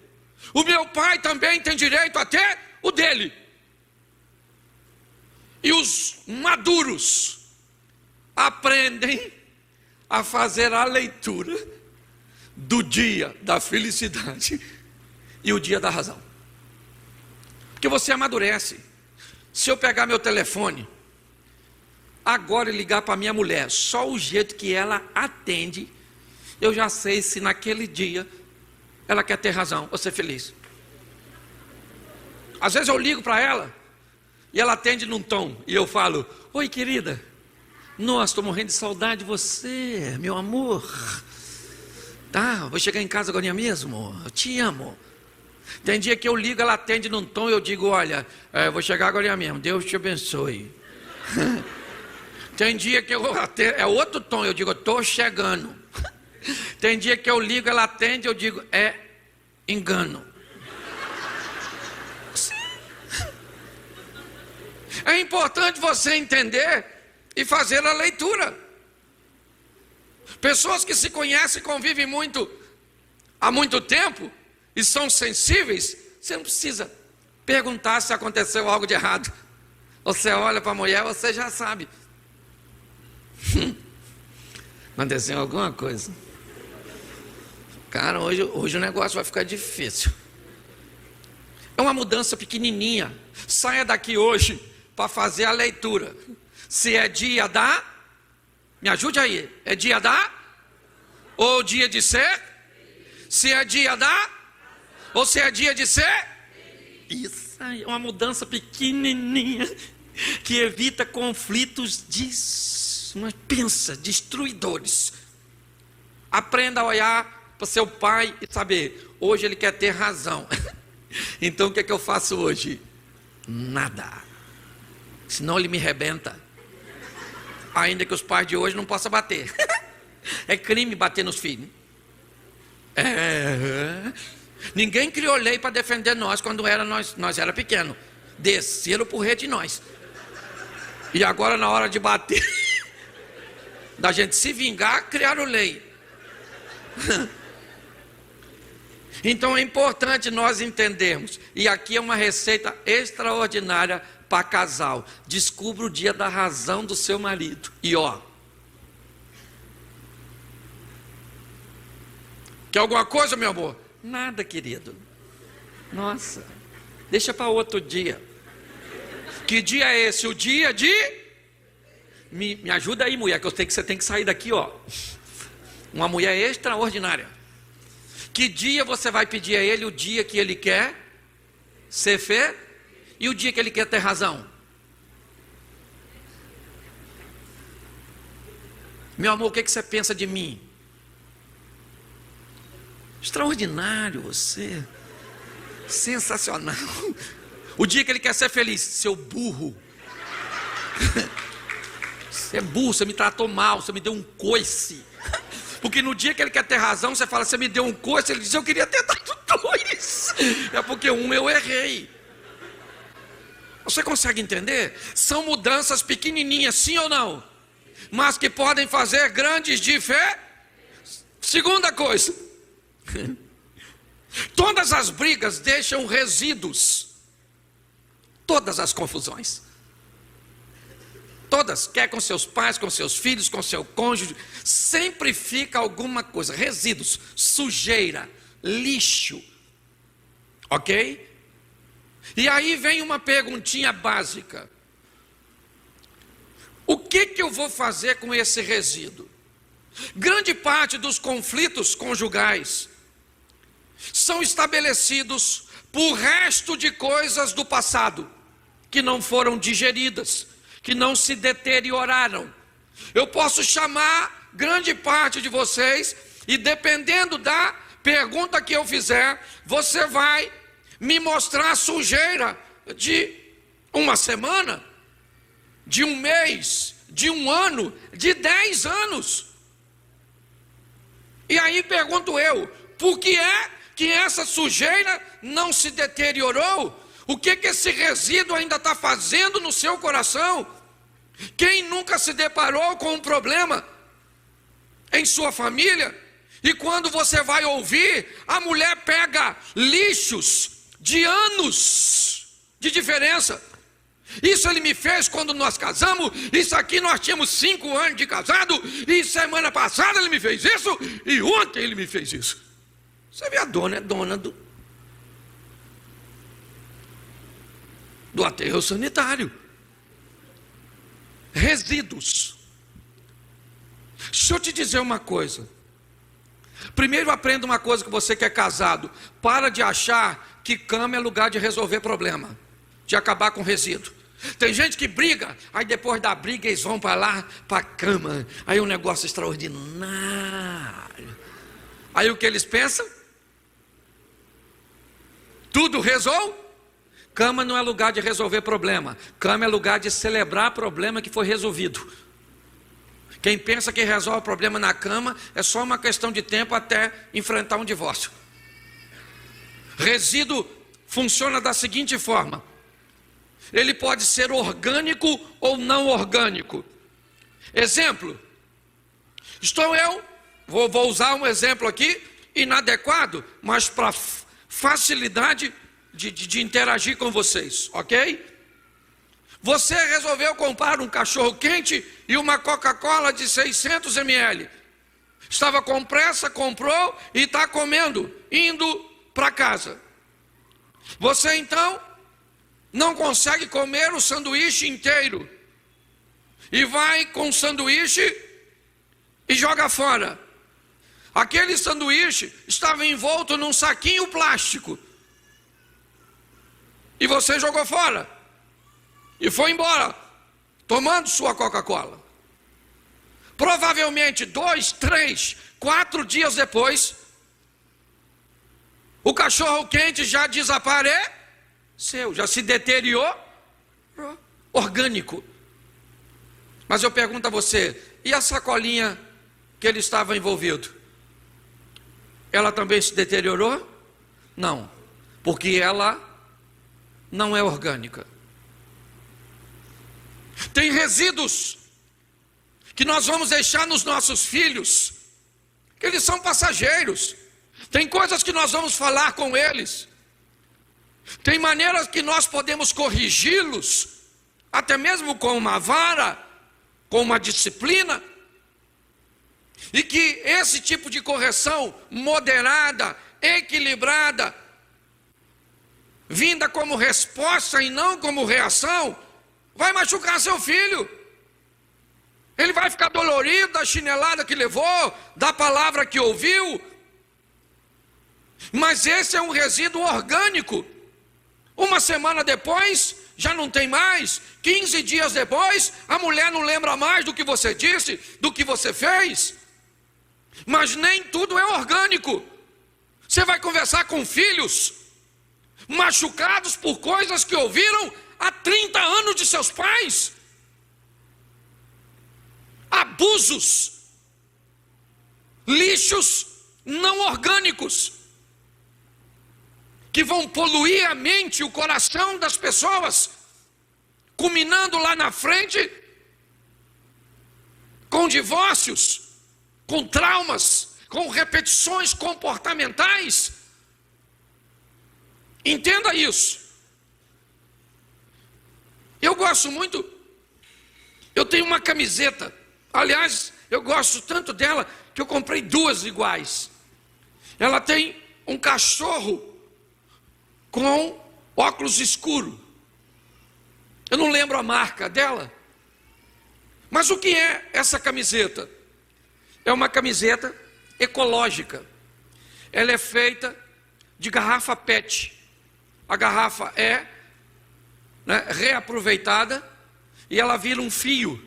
O meu pai também tem direito a ter o dele. E os maduros aprendem a fazer a leitura do dia da felicidade e o dia da razão. Porque você amadurece. Se eu pegar meu telefone agora e ligar para minha mulher, só o jeito que ela atende, eu já sei se naquele dia ela quer ter razão ou ser feliz. Às vezes eu ligo para ela e ela atende num tom e eu falo: oi, querida, nossa, estou morrendo de saudade de você, meu amor. Tá, vou chegar em casa agora mesmo, eu te amo. Tem dia que eu ligo, ela atende num tom e eu digo: olha, vou chegar agora mesmo, Deus te abençoe. Tem dia que é outro tom, eu digo: estou chegando. Tem dia que eu ligo, ela atende, eu digo: é engano. Sim. É importante você entender e fazer a leitura. Pessoas que se conhecem e convivem há muito tempo e são sensíveis, você não precisa perguntar se aconteceu algo de errado. Você olha para a mulher, você já sabe. Aconteceu alguma coisa. Cara, hoje o negócio vai ficar difícil. É uma mudança pequenininha. Saia daqui hoje para fazer a leitura. Se é dia da... Me ajude aí. É dia da... Ou dia de ser? Se é dia da... Ou se é dia de ser? Isso aí é uma mudança pequenininha que evita conflitos destruidores. Aprenda a olhar para seu pai e saber, hoje ele quer ter razão. Então o que é que eu faço hoje? Nada. Senão ele me rebenta. Ainda que os pais de hoje não possam bater. É crime bater nos filhos. Ninguém criou lei para defender nós quando nós era pequeno. Desceram por rede de nós. E agora na hora de bater, da gente se vingar, criaram lei. Então é importante nós entendermos. E aqui é uma receita extraordinária para casal. Descubra o dia da razão do seu marido. E quer alguma coisa, meu amor? Nada, querido. Nossa, deixa para outro dia. Que dia é esse? O dia de... Me ajuda aí, mulher, que eu sei que você tem que sair daqui, Uma mulher extraordinária. Que dia você vai pedir a ele? O dia que ele quer ser fé e o dia que ele quer ter razão. Meu amor, o que você pensa de mim? Extraordinário você. Sensacional. O dia que ele quer ser feliz. Seu burro. Você é burro, você me tratou mal, você me deu um coice. Porque no dia que ele quer ter razão, você fala, você me deu um coice. Ele diz, eu queria ter dado 2. É porque eu errei. Você consegue entender? São mudanças pequenininhas, sim ou não? Mas que podem fazer grandes diferenças. Segunda coisa. Todas as brigas deixam resíduos. Todas as confusões. Todas, quer com seus pais, com seus filhos, com seu cônjuge, sempre fica alguma coisa, resíduos, sujeira, lixo, ok? E aí vem uma perguntinha básica: o que eu vou fazer com esse resíduo? Grande parte dos conflitos conjugais são estabelecidos por resto de coisas do passado, que não foram digeridas, que não se deterioraram. Eu posso chamar grande parte de vocês e dependendo da pergunta que eu fizer, você vai me mostrar a sujeira de uma semana, de um mês, de um ano, de 10 anos. E aí pergunto eu, por que é que essa sujeira não se deteriorou? O que esse resíduo ainda está fazendo no seu coração? Quem nunca se deparou com um problema em sua família? E quando você vai ouvir, a mulher pega lixos de anos de diferença. Isso ele me fez quando nós casamos, isso aqui nós tínhamos 5 anos de casado, e semana passada ele me fez isso, e ontem ele me fez isso. Você vê, a dona é dona do aterro sanitário. Resíduos. Deixa eu te dizer uma coisa. Primeiro aprenda uma coisa com você que é casado. Para de achar que cama é lugar de resolver problema, de acabar com resíduo. Tem gente que briga, aí depois da briga eles vão para lá, para a cama. Aí um negócio extraordinário. Aí o que eles pensam? Tudo resolve? Cama não é lugar de resolver problema. Cama é lugar de celebrar problema que foi resolvido. Quem pensa que resolve o problema na cama é só uma questão de tempo até enfrentar um divórcio. Resíduo funciona da seguinte forma: ele pode ser orgânico ou não orgânico. Exemplo: Estou eu, vou usar um exemplo aqui, inadequado, mas para facilidade de interagir com vocês, ok? Você resolveu comprar um cachorro quente e uma Coca-Cola de 600 ml. Estava com pressa, comprou e está comendo, indo para casa. Você então não consegue comer o sanduíche inteiro e vai com o sanduíche e joga fora. Aquele sanduíche estava envolto num saquinho plástico e você jogou fora e foi embora tomando sua Coca-Cola. Provavelmente 2, 3, 4 dias depois, o cachorro quente já desapareceu, já se deteriorou, orgânico. Mas eu pergunto a você, e a sacolinha que ele estava envolvido? Ela também se deteriorou? Não, porque ela não é orgânica. Tem resíduos que nós vamos deixar nos nossos filhos, que eles são passageiros. Tem coisas que nós vamos falar com eles. Tem maneiras que nós podemos corrigi-los, até mesmo com uma vara, com uma disciplina. E que esse tipo de correção moderada, equilibrada, vinda como resposta e não como reação, vai machucar seu filho. Ele vai ficar dolorido da chinelada que levou, da palavra que ouviu. Mas esse é um resíduo orgânico. Uma semana depois, já não tem mais. 15 dias depois, a mulher não lembra mais do que você disse, do que você fez. Mas nem tudo é orgânico. Você vai conversar com filhos machucados por coisas que ouviram há 30 anos de seus pais. Abusos, lixos não orgânicos, que vão poluir a mente e o coração das pessoas, culminando lá na frente com divórcios, com traumas, com repetições comportamentais. Entenda isso. Eu gosto muito, eu tenho uma camiseta, aliás, eu gosto tanto dela que eu comprei 2 iguais. Ela tem um cachorro com óculos escuro. Eu não lembro a marca dela. Mas o que é essa camiseta? É uma camiseta ecológica. Ela é feita de garrafa PET. A garrafa é reaproveitada e ela vira um fio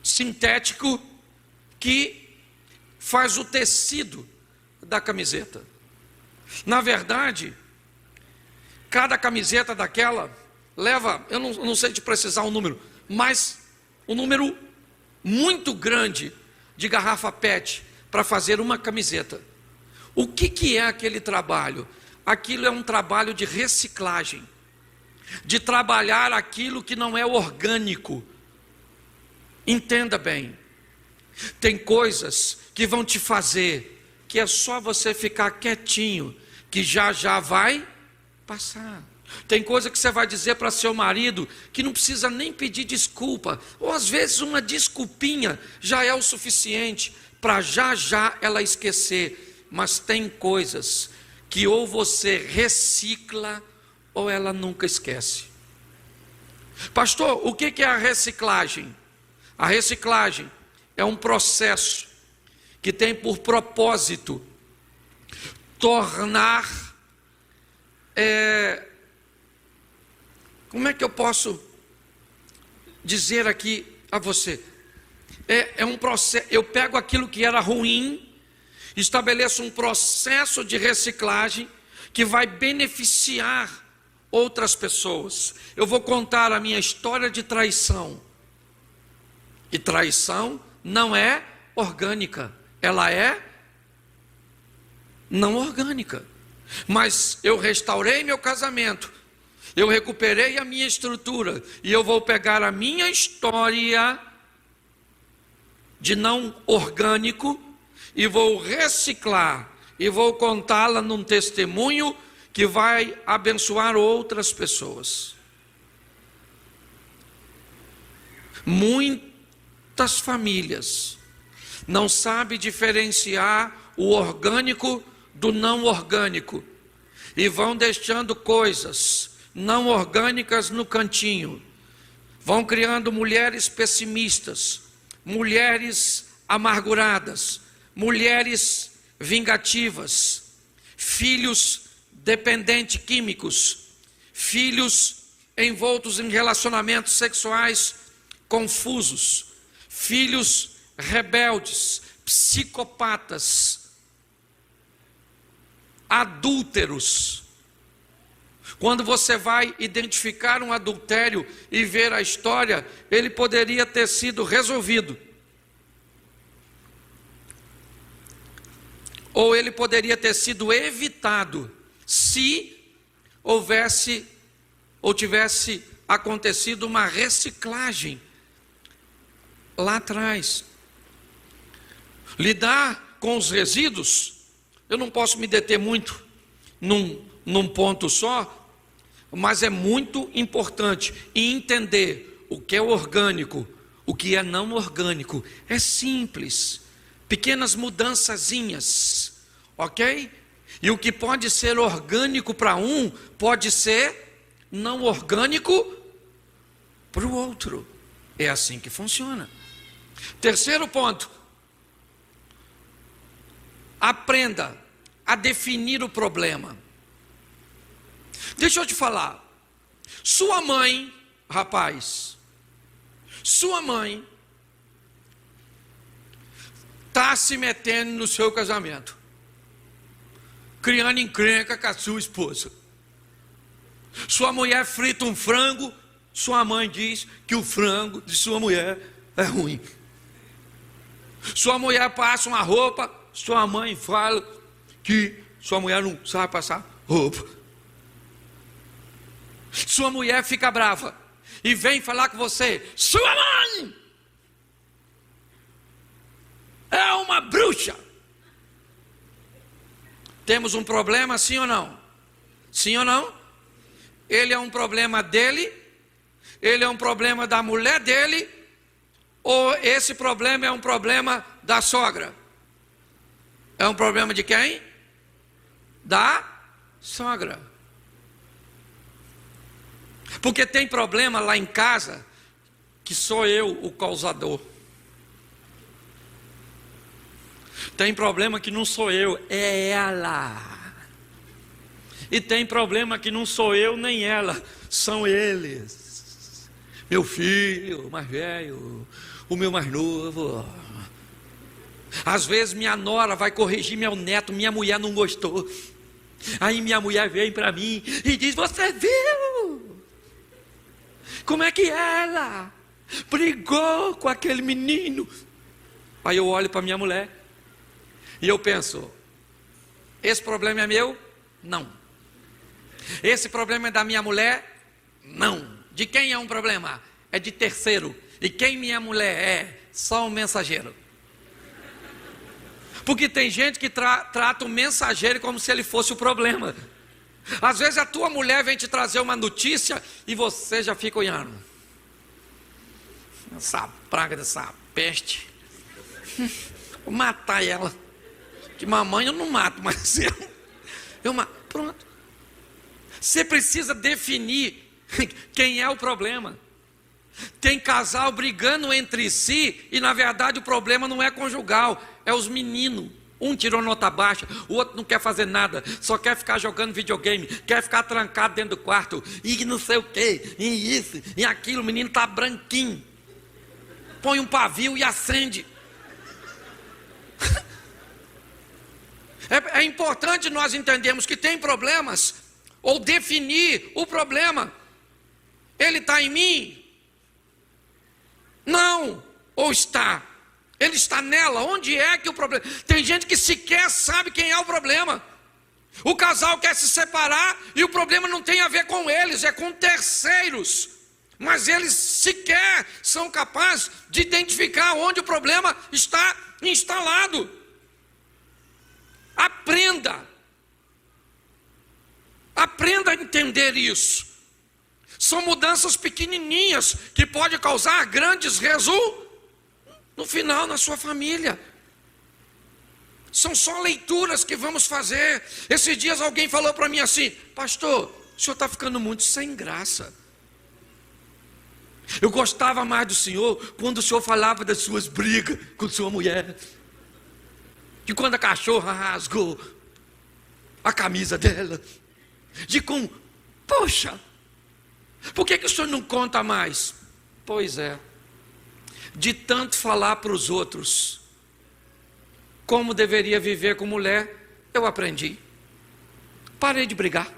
sintético que faz o tecido da camiseta. Na verdade, cada camiseta daquela leva, eu não sei te precisar o número, mas um número muito grande de garrafa PET para fazer uma camiseta. O que é aquele trabalho? Aquilo é um trabalho de reciclagem, de trabalhar aquilo que não é orgânico. Entenda bem, tem coisas que vão te fazer, que é só você ficar quietinho, que já vai passar. Tem coisa que você vai dizer para seu marido, que não precisa nem pedir desculpa, ou às vezes uma desculpinha já é o suficiente, para já ela esquecer. Mas tem coisas que ou você recicla, ou ela nunca esquece. Pastor, o que é a reciclagem? A reciclagem é um processo que tem por propósito tornar, como é que eu posso dizer aqui a você? É um processo, eu pego aquilo que era ruim, estabeleço um processo de reciclagem que vai beneficiar outras pessoas. Eu vou contar a minha história de traição. E traição não é orgânica, ela é não orgânica. Mas eu restaurei meu casamento, eu recuperei a minha estrutura, e eu vou pegar a minha história de não orgânico e vou reciclar e vou contá-la num testemunho que vai abençoar outras pessoas. Muitas famílias não sabem diferenciar o orgânico do não orgânico e vão deixando coisas não orgânicas no cantinho. Vão criando mulheres pessimistas, mulheres amarguradas, mulheres vingativas, filhos dependentes químicos, filhos envoltos em relacionamentos sexuais confusos, filhos rebeldes, psicopatas, adúlteros. Quando você vai identificar um adultério e ver a história, ele poderia ter sido resolvido. Ou ele poderia ter sido evitado se houvesse ou tivesse acontecido uma reciclagem lá atrás. Lidar com os resíduos, eu não posso me deter muito num ponto só, mas é muito importante entender o que é orgânico, o que é não orgânico. É simples, pequenas mudançazinhas, ok? E o que pode ser orgânico para um, pode ser não orgânico para o outro. É assim que funciona. Terceiro ponto: aprenda a definir o problema. Deixa eu te falar, sua mãe, rapaz, sua mãe está se metendo no seu casamento, criando encrenca com a sua esposa. Sua mulher frita um frango, sua mãe diz que o frango de sua mulher é ruim. Sua mulher passa uma roupa, sua mãe fala que sua mulher não sabe passar roupa. Sua mulher fica brava e vem falar com você: sua mãe é uma bruxa. Temos um problema, sim ou não? Sim ou não? Ele é um problema dele? Ele é um problema da mulher dele? Ou esse problema é um problema da sogra? É um problema de quem? Da sogra. Porque tem problema lá em casa que sou eu o causador. Tem problema que não sou eu, é ela. E tem problema que não sou eu nem ela, são eles. Meu filho mais velho, o meu mais novo. Às vezes minha nora vai corrigir meu neto, minha mulher não gostou. Aí minha mulher vem para mim e diz: você viu como é que ela brigou com aquele menino? Aí eu olho para minha mulher e eu penso: esse problema é meu? Não. Esse problema é da minha mulher? Não. De quem é um problema? É de terceiro. E quem minha mulher é? Só um mensageiro. Porque tem gente que trata o mensageiro como se ele fosse o problema. Às vezes a tua mulher vem te trazer uma notícia e você já fica olhando. Essa praga dessa peste. Vou matar ela. Que mamãe eu não mato, mas eu mato. Pronto. Você precisa definir quem é o problema. Tem casal brigando entre si e na verdade o problema não é conjugal, é os meninos. Um tirou nota baixa, o outro não quer fazer nada, só quer ficar jogando videogame, quer ficar trancado dentro do quarto, e não sei o que, e isso, e aquilo. O menino está branquinho, põe um pavio e acende. É importante nós entendermos que tem problemas, ou definir o problema. Ele está em mim? Não. Ou está? Ele está nela. Onde é que o problema? Tem gente que sequer sabe quem é o problema. O casal quer se separar e o problema não tem a ver com eles, é com terceiros. mas eles sequer são capazes de identificar onde o problema está instalado. Aprenda a entender isso. São mudanças pequenininhas que podem causar grandes resultados no final na sua família. São só leituras que vamos fazer. Esses dias alguém falou para mim assim: pastor, o senhor está ficando muito sem graça. Eu gostava mais do senhor quando o senhor falava das suas brigas com sua mulher, de quando a cachorra rasgou a camisa dela, poxa, por que o senhor não conta mais? Pois é, de tanto falar para os outros como deveria viver com mulher, eu aprendi. Parei de brigar.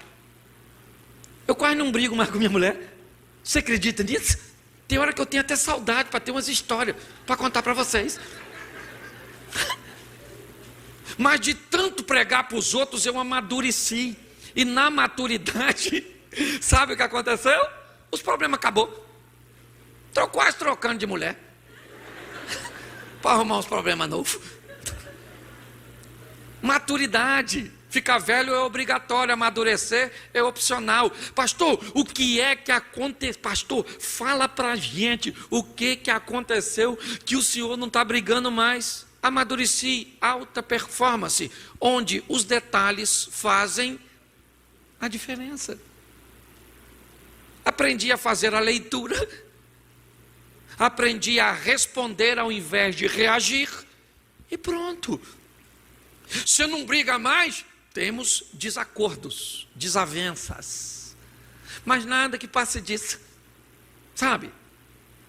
Eu quase não brigo mais com minha mulher. Você acredita nisso? Tem hora que eu tenho até saudade para ter umas histórias para contar para vocês. Mas de tanto pregar para os outros, eu amadureci. E na maturidade, sabe o que aconteceu? Os problemas acabou. Estou quase trocando de mulher para arrumar uns problemas novos. Maturidade. Ficar velho é obrigatório, amadurecer é opcional. Pastor, o que é que aconteceu? Pastor, fala para a gente o que aconteceu que o senhor não está brigando mais. Amadureci, alta performance, onde os detalhes fazem a diferença. Aprendi a fazer a leitura, aprendi a responder ao invés de reagir, e pronto. Se não briga mais, temos desacordos, desavenças, mas nada que passe disso, sabe?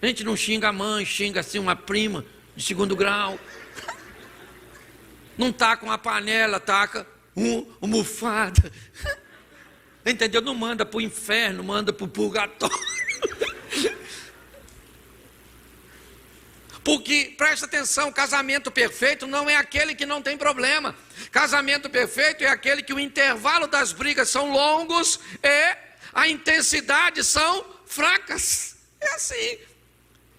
A gente não xinga a mãe, xinga assim uma prima de segundo grau, não taca uma panela, taca uma mofada, entendeu? Não manda para o inferno, manda para o purgatório. Porque, presta atenção, casamento perfeito não é aquele que não tem problema. Casamento perfeito é aquele que o intervalo das brigas são longos e a intensidade são fracas. É assim.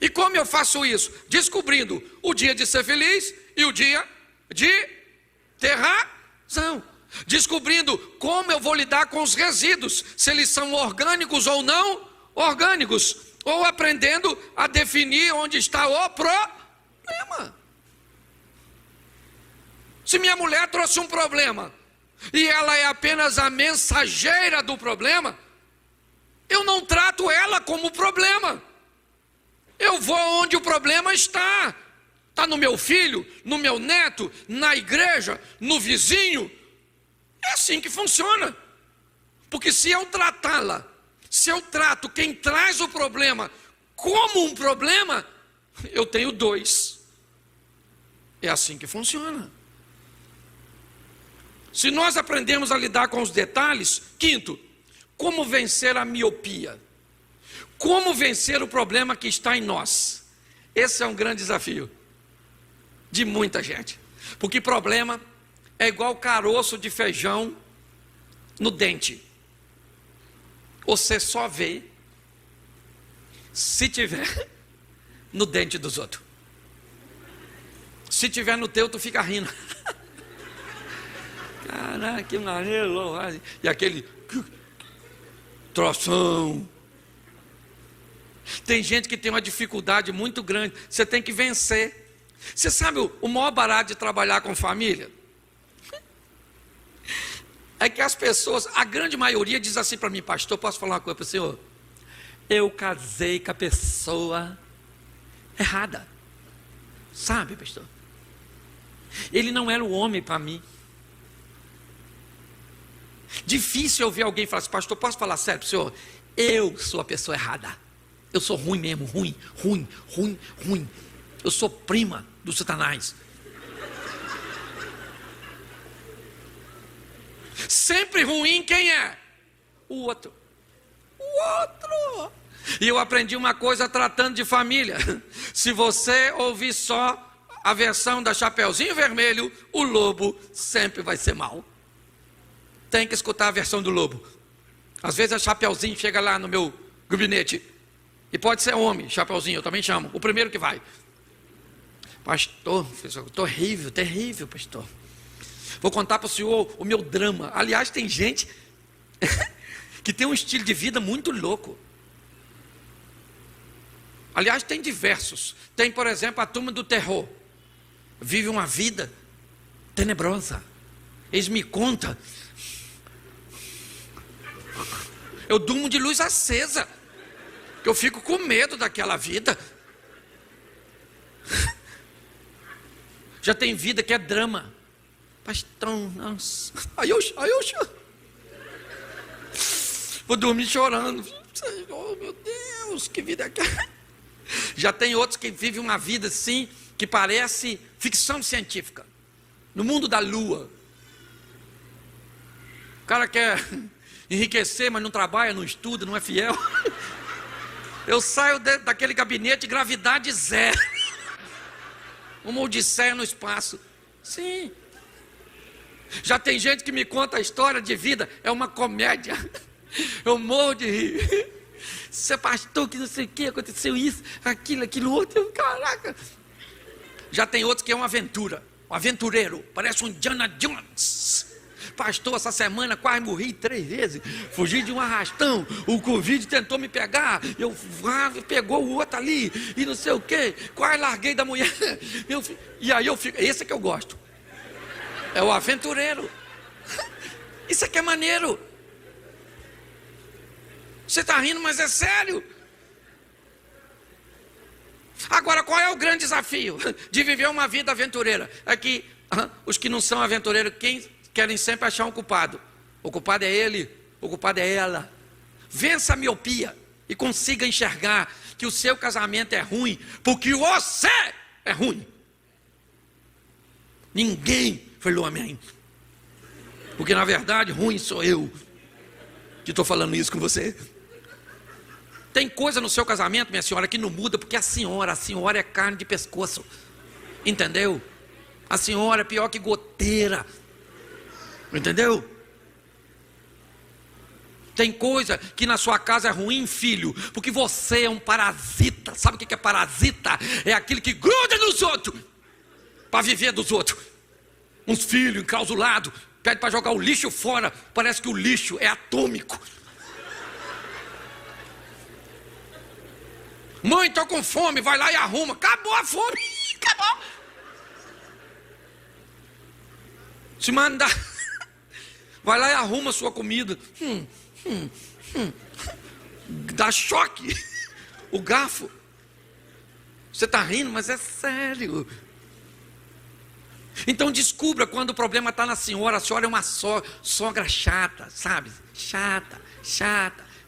E como eu faço isso? Descobrindo o dia de ser feliz e o dia de ter razão. Descobrindo como eu vou lidar com os resíduos, se eles são orgânicos ou não orgânicos. Ou aprendendo a definir onde está o problema. Se minha mulher trouxe um problema e ela é apenas a mensageira do problema, eu não trato ela como problema. Eu vou onde o problema está. Está no meu filho, no meu neto, na igreja, no vizinho. É assim que funciona. Porque se eu tratá-la, se eu trato quem traz o problema como um problema, eu tenho dois. É assim que funciona. Se nós aprendemos a lidar com os detalhes, quinto, como vencer a miopia? Como vencer o problema que está em nós? Esse é um grande desafio de muita gente. Porque problema é igual caroço de feijão no dente. Você só vê se tiver no dente dos outros. Se tiver no teu, tu fica rindo. Caraca, que maneiro. E aquele troção. Tem gente que tem uma dificuldade muito grande. Você tem que vencer. Você sabe o maior barato de trabalhar com família? É que as pessoas, a grande maioria diz assim para mim: pastor, posso falar uma coisa para o senhor? Eu casei com a pessoa errada. Sabe, pastor? Ele não era o homem para mim. Difícil eu ver alguém falar assim: pastor, posso falar sério para o senhor? Eu sou a pessoa errada. Eu sou ruim mesmo, ruim. Eu sou prima do Satanás. Sempre ruim quem é? O outro. E eu aprendi uma coisa tratando de família. Se você ouvir só a versão da Chapeuzinho Vermelho, o lobo sempre vai ser mau. Tem que escutar a versão do lobo. Às vezes a Chapeuzinho chega lá no meu gabinete E pode ser homem, chapeuzinho, eu também chamo. O primeiro que vai. Pastor, terrível, terrível, pastor. Vou contar para o senhor o meu drama. Aliás, tem gente que tem um estilo de vida muito louco. Aliás, tem diversos. Tem, por exemplo, a turma do terror. Vive uma vida tenebrosa. Eles me contam. Eu durmo de luz acesa. Eu fico com medo daquela vida. Já tem vida que é drama. Pastor, nossa. Aí eu vou dormir chorando. Oh, meu Deus, que vida é aquela? Já tem outros que vivem uma vida assim, que parece ficção científica. No mundo da lua. O cara quer enriquecer, mas não trabalha, não estuda, não é fiel. Eu saio daquele gabinete, gravidade zero. Uma odisseia no espaço. Sim. Já tem gente que me conta a história de vida, é uma comédia. Eu morro de rir. Você pastor, que não sei o que, aconteceu isso, aquilo outro. Caraca. Já tem outros que é uma aventura. Um aventureiro, parece um Indiana Jones. Pastor, essa semana quase morri 3 vezes. Fugi de um arrastão. O Covid tentou me pegar. Pegou o outro ali. E não sei o que. Quase larguei da mulher. E aí eu fico. Esse é que eu gosto. É o aventureiro. Isso aqui é maneiro. Você está rindo, mas é sério. Agora, qual é o grande desafio de viver uma vida aventureira? É que os que não são aventureiros, querem sempre achar um culpado. O culpado é ele, o culpado é ela. Vença a miopia e consiga enxergar que o seu casamento é ruim, porque você é ruim. Ninguém falou amém. Porque na verdade, ruim sou eu que estou falando isso com você. Tem coisa no seu casamento, minha senhora, que não muda, porque a senhora é carne de pescoço. Entendeu? A senhora é pior que goteira. Entendeu? Tem coisa que na sua casa é ruim, filho, porque você é um parasita. Sabe o que é parasita? É aquele que gruda nos outros para viver dos outros. Uns filhos enclausulados, pede para jogar o lixo fora. Parece que o lixo é atômico. Mãe, estou com fome, vai lá e arruma. Acabou a fome. Acabou. Se mandar, vai lá e arruma a sua comida. Dá choque. O garfo. Você está rindo, mas é sério. Então descubra quando o problema está na senhora. A senhora é uma sogra chata, sabe?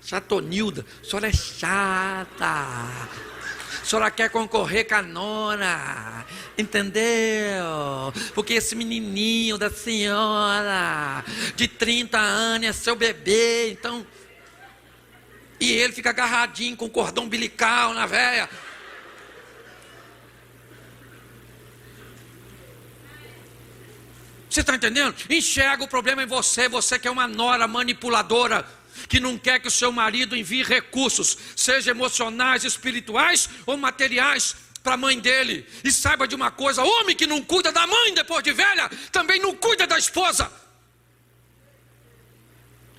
Chatonilda. A senhora é chata. A senhora quer concorrer com a nora. Entendeu? Porque esse menininho da senhora de 30 anos é seu bebê. Então, e ele fica agarradinho com cordão umbilical na véia. Você está entendendo? Enxerga o problema em você. Você que é uma nora manipuladora, que não quer que o seu marido envie recursos, seja emocionais, espirituais ou materiais, para a mãe dele. E saiba de uma coisa: homem que não cuida da mãe depois de velha, também não cuida da esposa.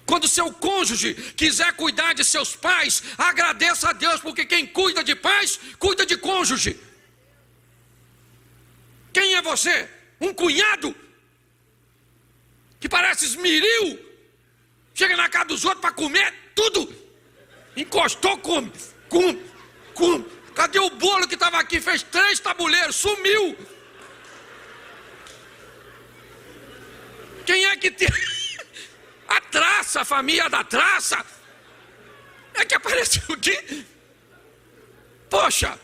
Quando seu cônjuge quiser cuidar de seus pais, agradeça a Deus, porque quem cuida de pais, cuida de cônjuge. Quem é você? Um cunhado que parece esmeril, chega na casa dos outros para comer tudo, encostou, come. Cadê o bolo que estava aqui? Fez 3 tabuleiros, sumiu. Quem é que tem a traça, a família da traça? É que apareceu aqui. Poxa.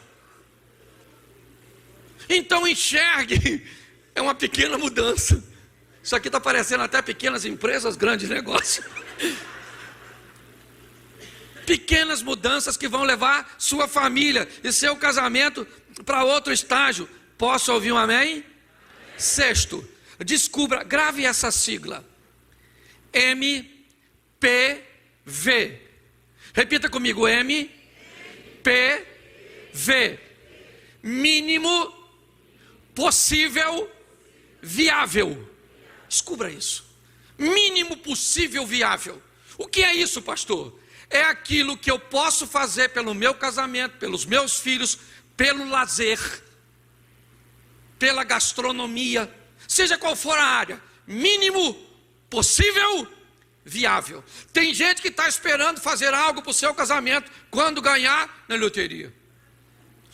Então enxergue, é uma pequena mudança. Isso aqui está parecendo até pequenas empresas, grandes negócios. Pequenas mudanças que vão levar sua família e seu casamento para outro estágio. Posso ouvir um amém? Sexto, descubra, grave essa sigla. MPV. Repita comigo, MPV. PV. Mínimo possível viável. Descubra isso. Mínimo possível viável. O que é isso, pastor? É aquilo que eu posso fazer pelo meu casamento, pelos meus filhos, pelo lazer, pela gastronomia, seja qual for a área. Mínimo possível viável. Tem gente que está esperando fazer algo para o seu casamento quando ganhar na loteria,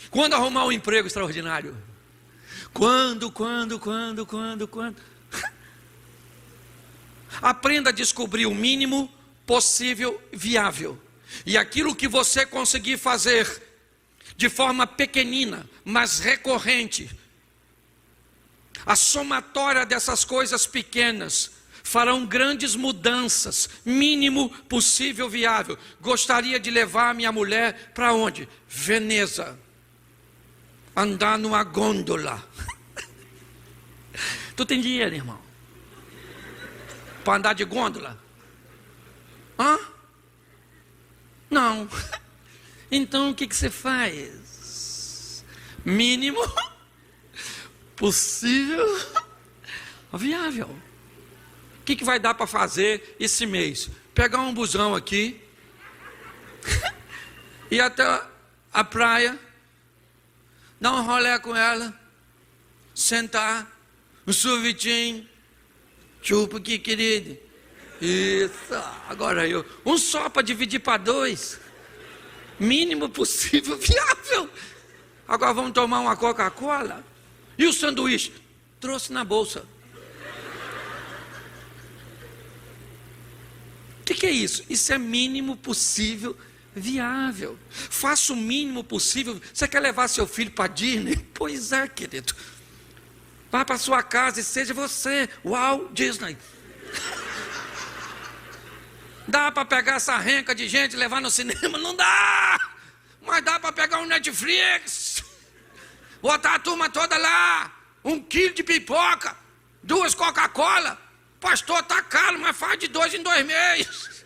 quando arrumar um emprego extraordinário. Quando? Aprenda a descobrir o mínimo possível viável. E aquilo que você conseguir fazer de forma pequenina, mas recorrente, a somatória dessas coisas pequenas farão grandes mudanças. Mínimo possível viável. Gostaria de levar minha mulher para onde? Veneza. Andar numa gôndola. Tu tem dinheiro, irmão, para andar de gôndola? Hã? Não. Então o que você faz? Mínimo possível viável. O que vai dar para fazer esse mês? Pegar um busão aqui, ir até a praia, dar um rolê com ela, sentar, um sorvetinho, chupa aqui, querido. Isso, agora um só para dividir para 2. Mínimo possível viável. Agora vamos tomar uma Coca-Cola. E o sanduíche? Trouxe na bolsa. O que é isso? Isso é mínimo possível viável. Faça o mínimo possível. Você quer levar seu filho para Disney? Pois é, querido. Vá para sua casa e seja você. Uau, Disney. Dá para pegar essa renca de gente e levar no cinema? Não dá. Mas dá para pegar um Netflix, botar a turma toda lá, 1 quilo de pipoca, 2 Coca-Cola. Pastor, tá caro, mas faz de 2 em 2 meses.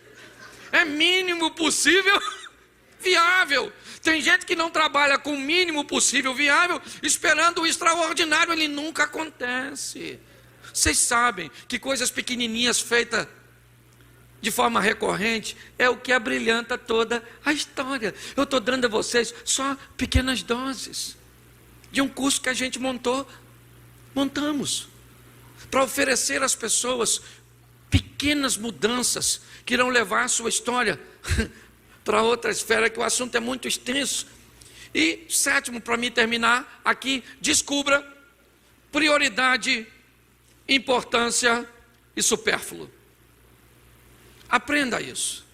É mínimo possível viável. Tem gente que não trabalha com o mínimo possível viável, esperando o extraordinário. Ele nunca acontece. Vocês sabem que coisas pequenininhas feitas de forma recorrente é o que abrilhanta toda a história. Eu estou dando a vocês só pequenas doses de um curso que a gente montamos para oferecer às pessoas pequenas mudanças que irão levar a sua história para outra esfera, que o assunto é muito extenso. E 7º, para mim terminar aqui, descubra prioridade, importância e supérfluo. Aprenda isso.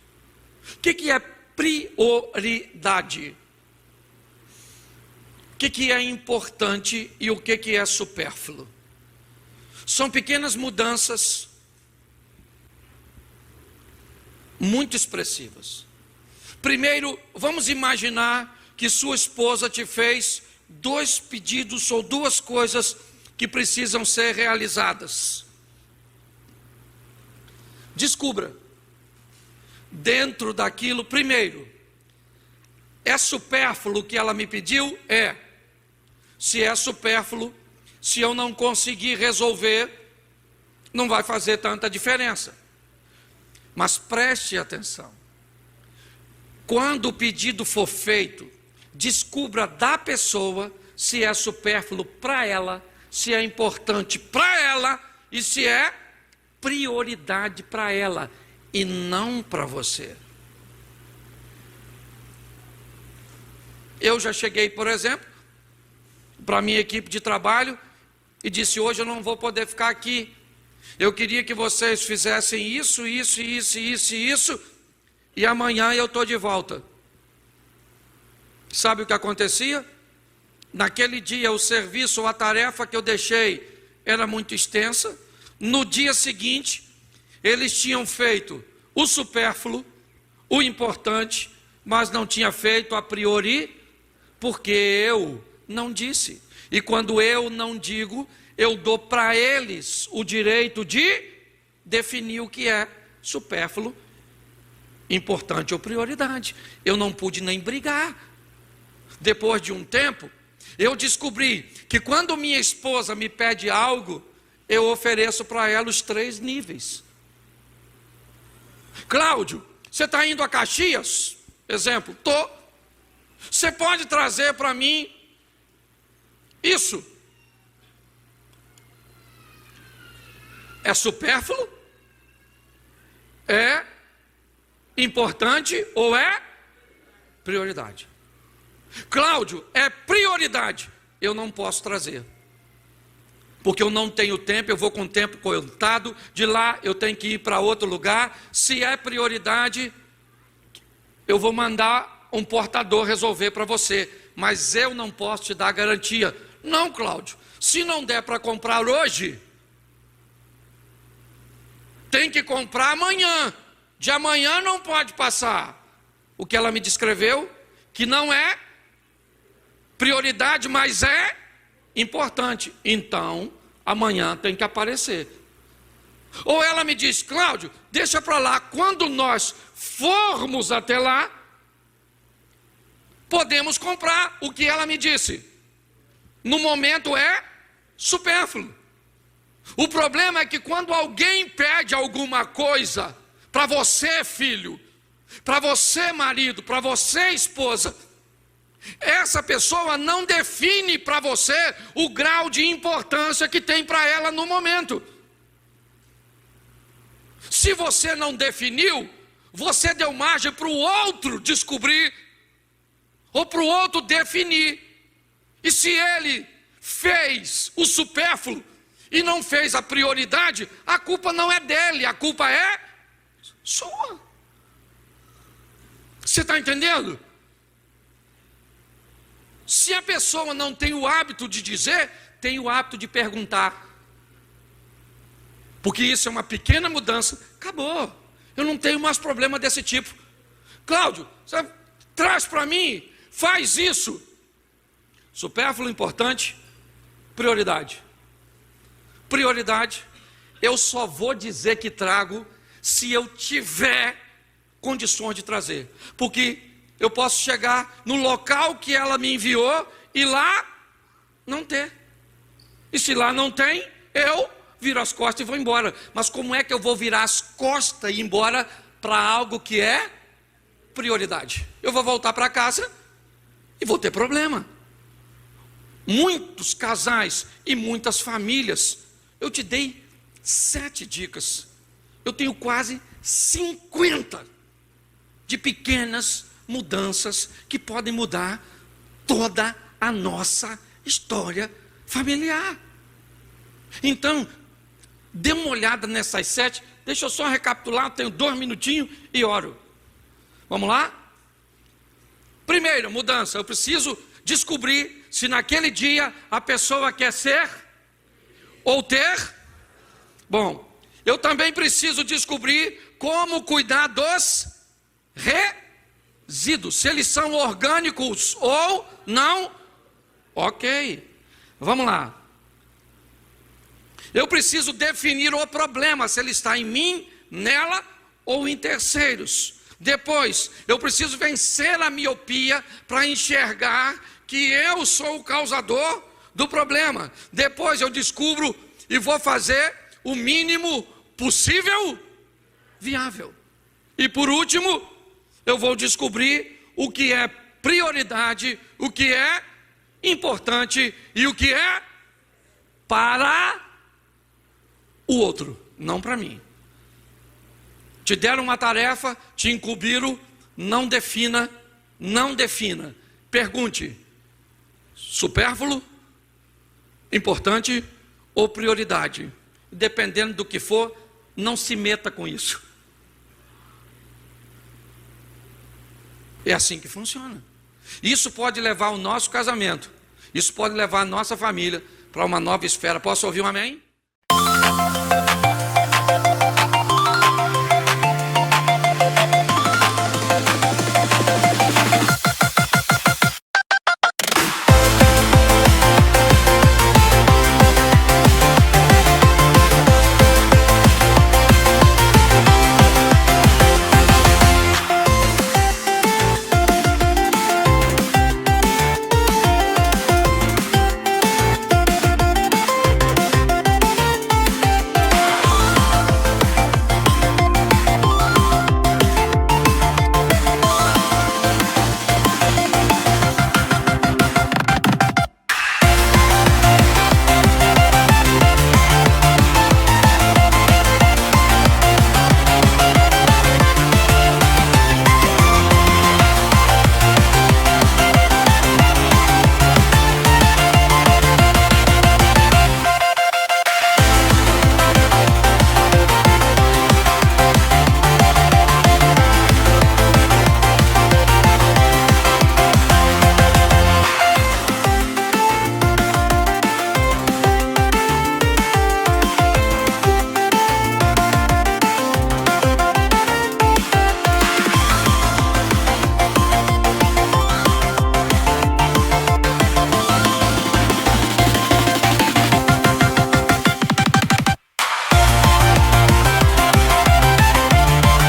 O que é prioridade? O que é importante e o que é supérfluo? São pequenas mudanças muito expressivas. Primeiro, vamos imaginar que sua esposa te fez 2 pedidos ou 2 coisas que precisam ser realizadas. Descubra, dentro daquilo, primeiro, é supérfluo o que ela me pediu? É. Se é supérfluo, se eu não conseguir resolver, não vai fazer tanta diferença. Mas preste atenção. Quando o pedido for feito, descubra da pessoa se é supérfluo para ela, se é importante para ela e se é prioridade para ela e não para você. Eu já cheguei, por exemplo, para a minha equipe de trabalho e disse: hoje eu não vou poder ficar aqui. Eu queria que vocês fizessem isso, e amanhã eu estou de volta. Sabe o que acontecia? Naquele dia o serviço ou a tarefa que eu deixei era muito extensa. No dia seguinte, eles tinham feito o supérfluo, o importante, mas não tinha feito a priori, porque eu não disse. E quando eu não digo, eu dou para eles o direito de definir o que é supérfluo, importante ou prioridade. Eu não pude nem brigar. depois de um tempo, eu descobri que quando minha esposa me pede algo, eu ofereço para ela os 3 níveis. Cláudio, você está indo a Caxias? Exemplo, tô. Você pode trazer para mim isso? É supérfluo? É importante ou é prioridade? Cláudio, é prioridade. Eu não posso trazer, porque eu não tenho tempo, eu vou com o tempo contado, de lá eu tenho que ir para outro lugar. Se é prioridade, eu vou mandar um portador resolver para você, mas eu não posso te dar garantia. Não, Cláudio, se não der para comprar hoje, tem que comprar amanhã. De amanhã não pode passar. O que ela me descreveu, que não é prioridade, mas é importante. Então, amanhã tem que aparecer. Ou ela me diz, Cláudio, deixa para lá. Quando nós formos até lá, podemos comprar. O que ela me disse, no momento é supérfluo. O problema é que quando alguém pede alguma coisa para você, filho, para você, marido, para você, esposa, essa pessoa não define para você o grau de importância que tem para ela no momento. Se você não definiu, você deu margem para o outro descobrir, ou para o outro definir. E se ele fez o supérfluo e não fez a prioridade, a culpa não é dele, a culpa é sua. Você está entendendo? Se a pessoa não tem o hábito de dizer, tem o hábito de perguntar. Porque isso é uma pequena mudança, acabou. Eu não tenho mais problema desse tipo. Cláudio, você traz para mim, faz isso. Supérfluo, importante, prioridade. Prioridade, eu só vou dizer que trago se eu tiver condições de trazer. Porque eu posso chegar no local que ela me enviou e lá não ter. E se lá não tem, eu viro as costas e vou embora. Mas como é que eu vou virar as costas e ir embora para algo que é prioridade? Eu vou voltar para casa e vou ter problema. Muitos casais e muitas famílias, eu te dei 7 dicas. Eu tenho quase 50 de pequenas mudanças que podem mudar toda a nossa história familiar. Então, dê uma olhada nessas 7. Deixa eu só recapitular, tenho 2 minutinhos e oro. Vamos lá? Primeira mudança, eu preciso descobrir se naquele dia a pessoa quer ser ou ter. Bom, eu também preciso descobrir como cuidar dos resíduos, se eles são orgânicos ou não. Ok, vamos lá. Eu preciso definir o problema, se ele está em mim, nela ou em terceiros. Depois, eu preciso vencer a miopia para enxergar que eu sou o causador do problema. Depois eu descubro e vou fazer o mínimo possível viável. E por último, eu vou descobrir o que é prioridade, o que é importante e o que é para o outro, não para mim. Te deram uma tarefa, te incumbiram, não defina. Pergunte, supérfluo, importante ou prioridade? Dependendo do que for, não se meta com isso. É assim que funciona. Isso pode levar o nosso casamento, isso pode levar a nossa família para uma nova esfera. Posso ouvir um amém?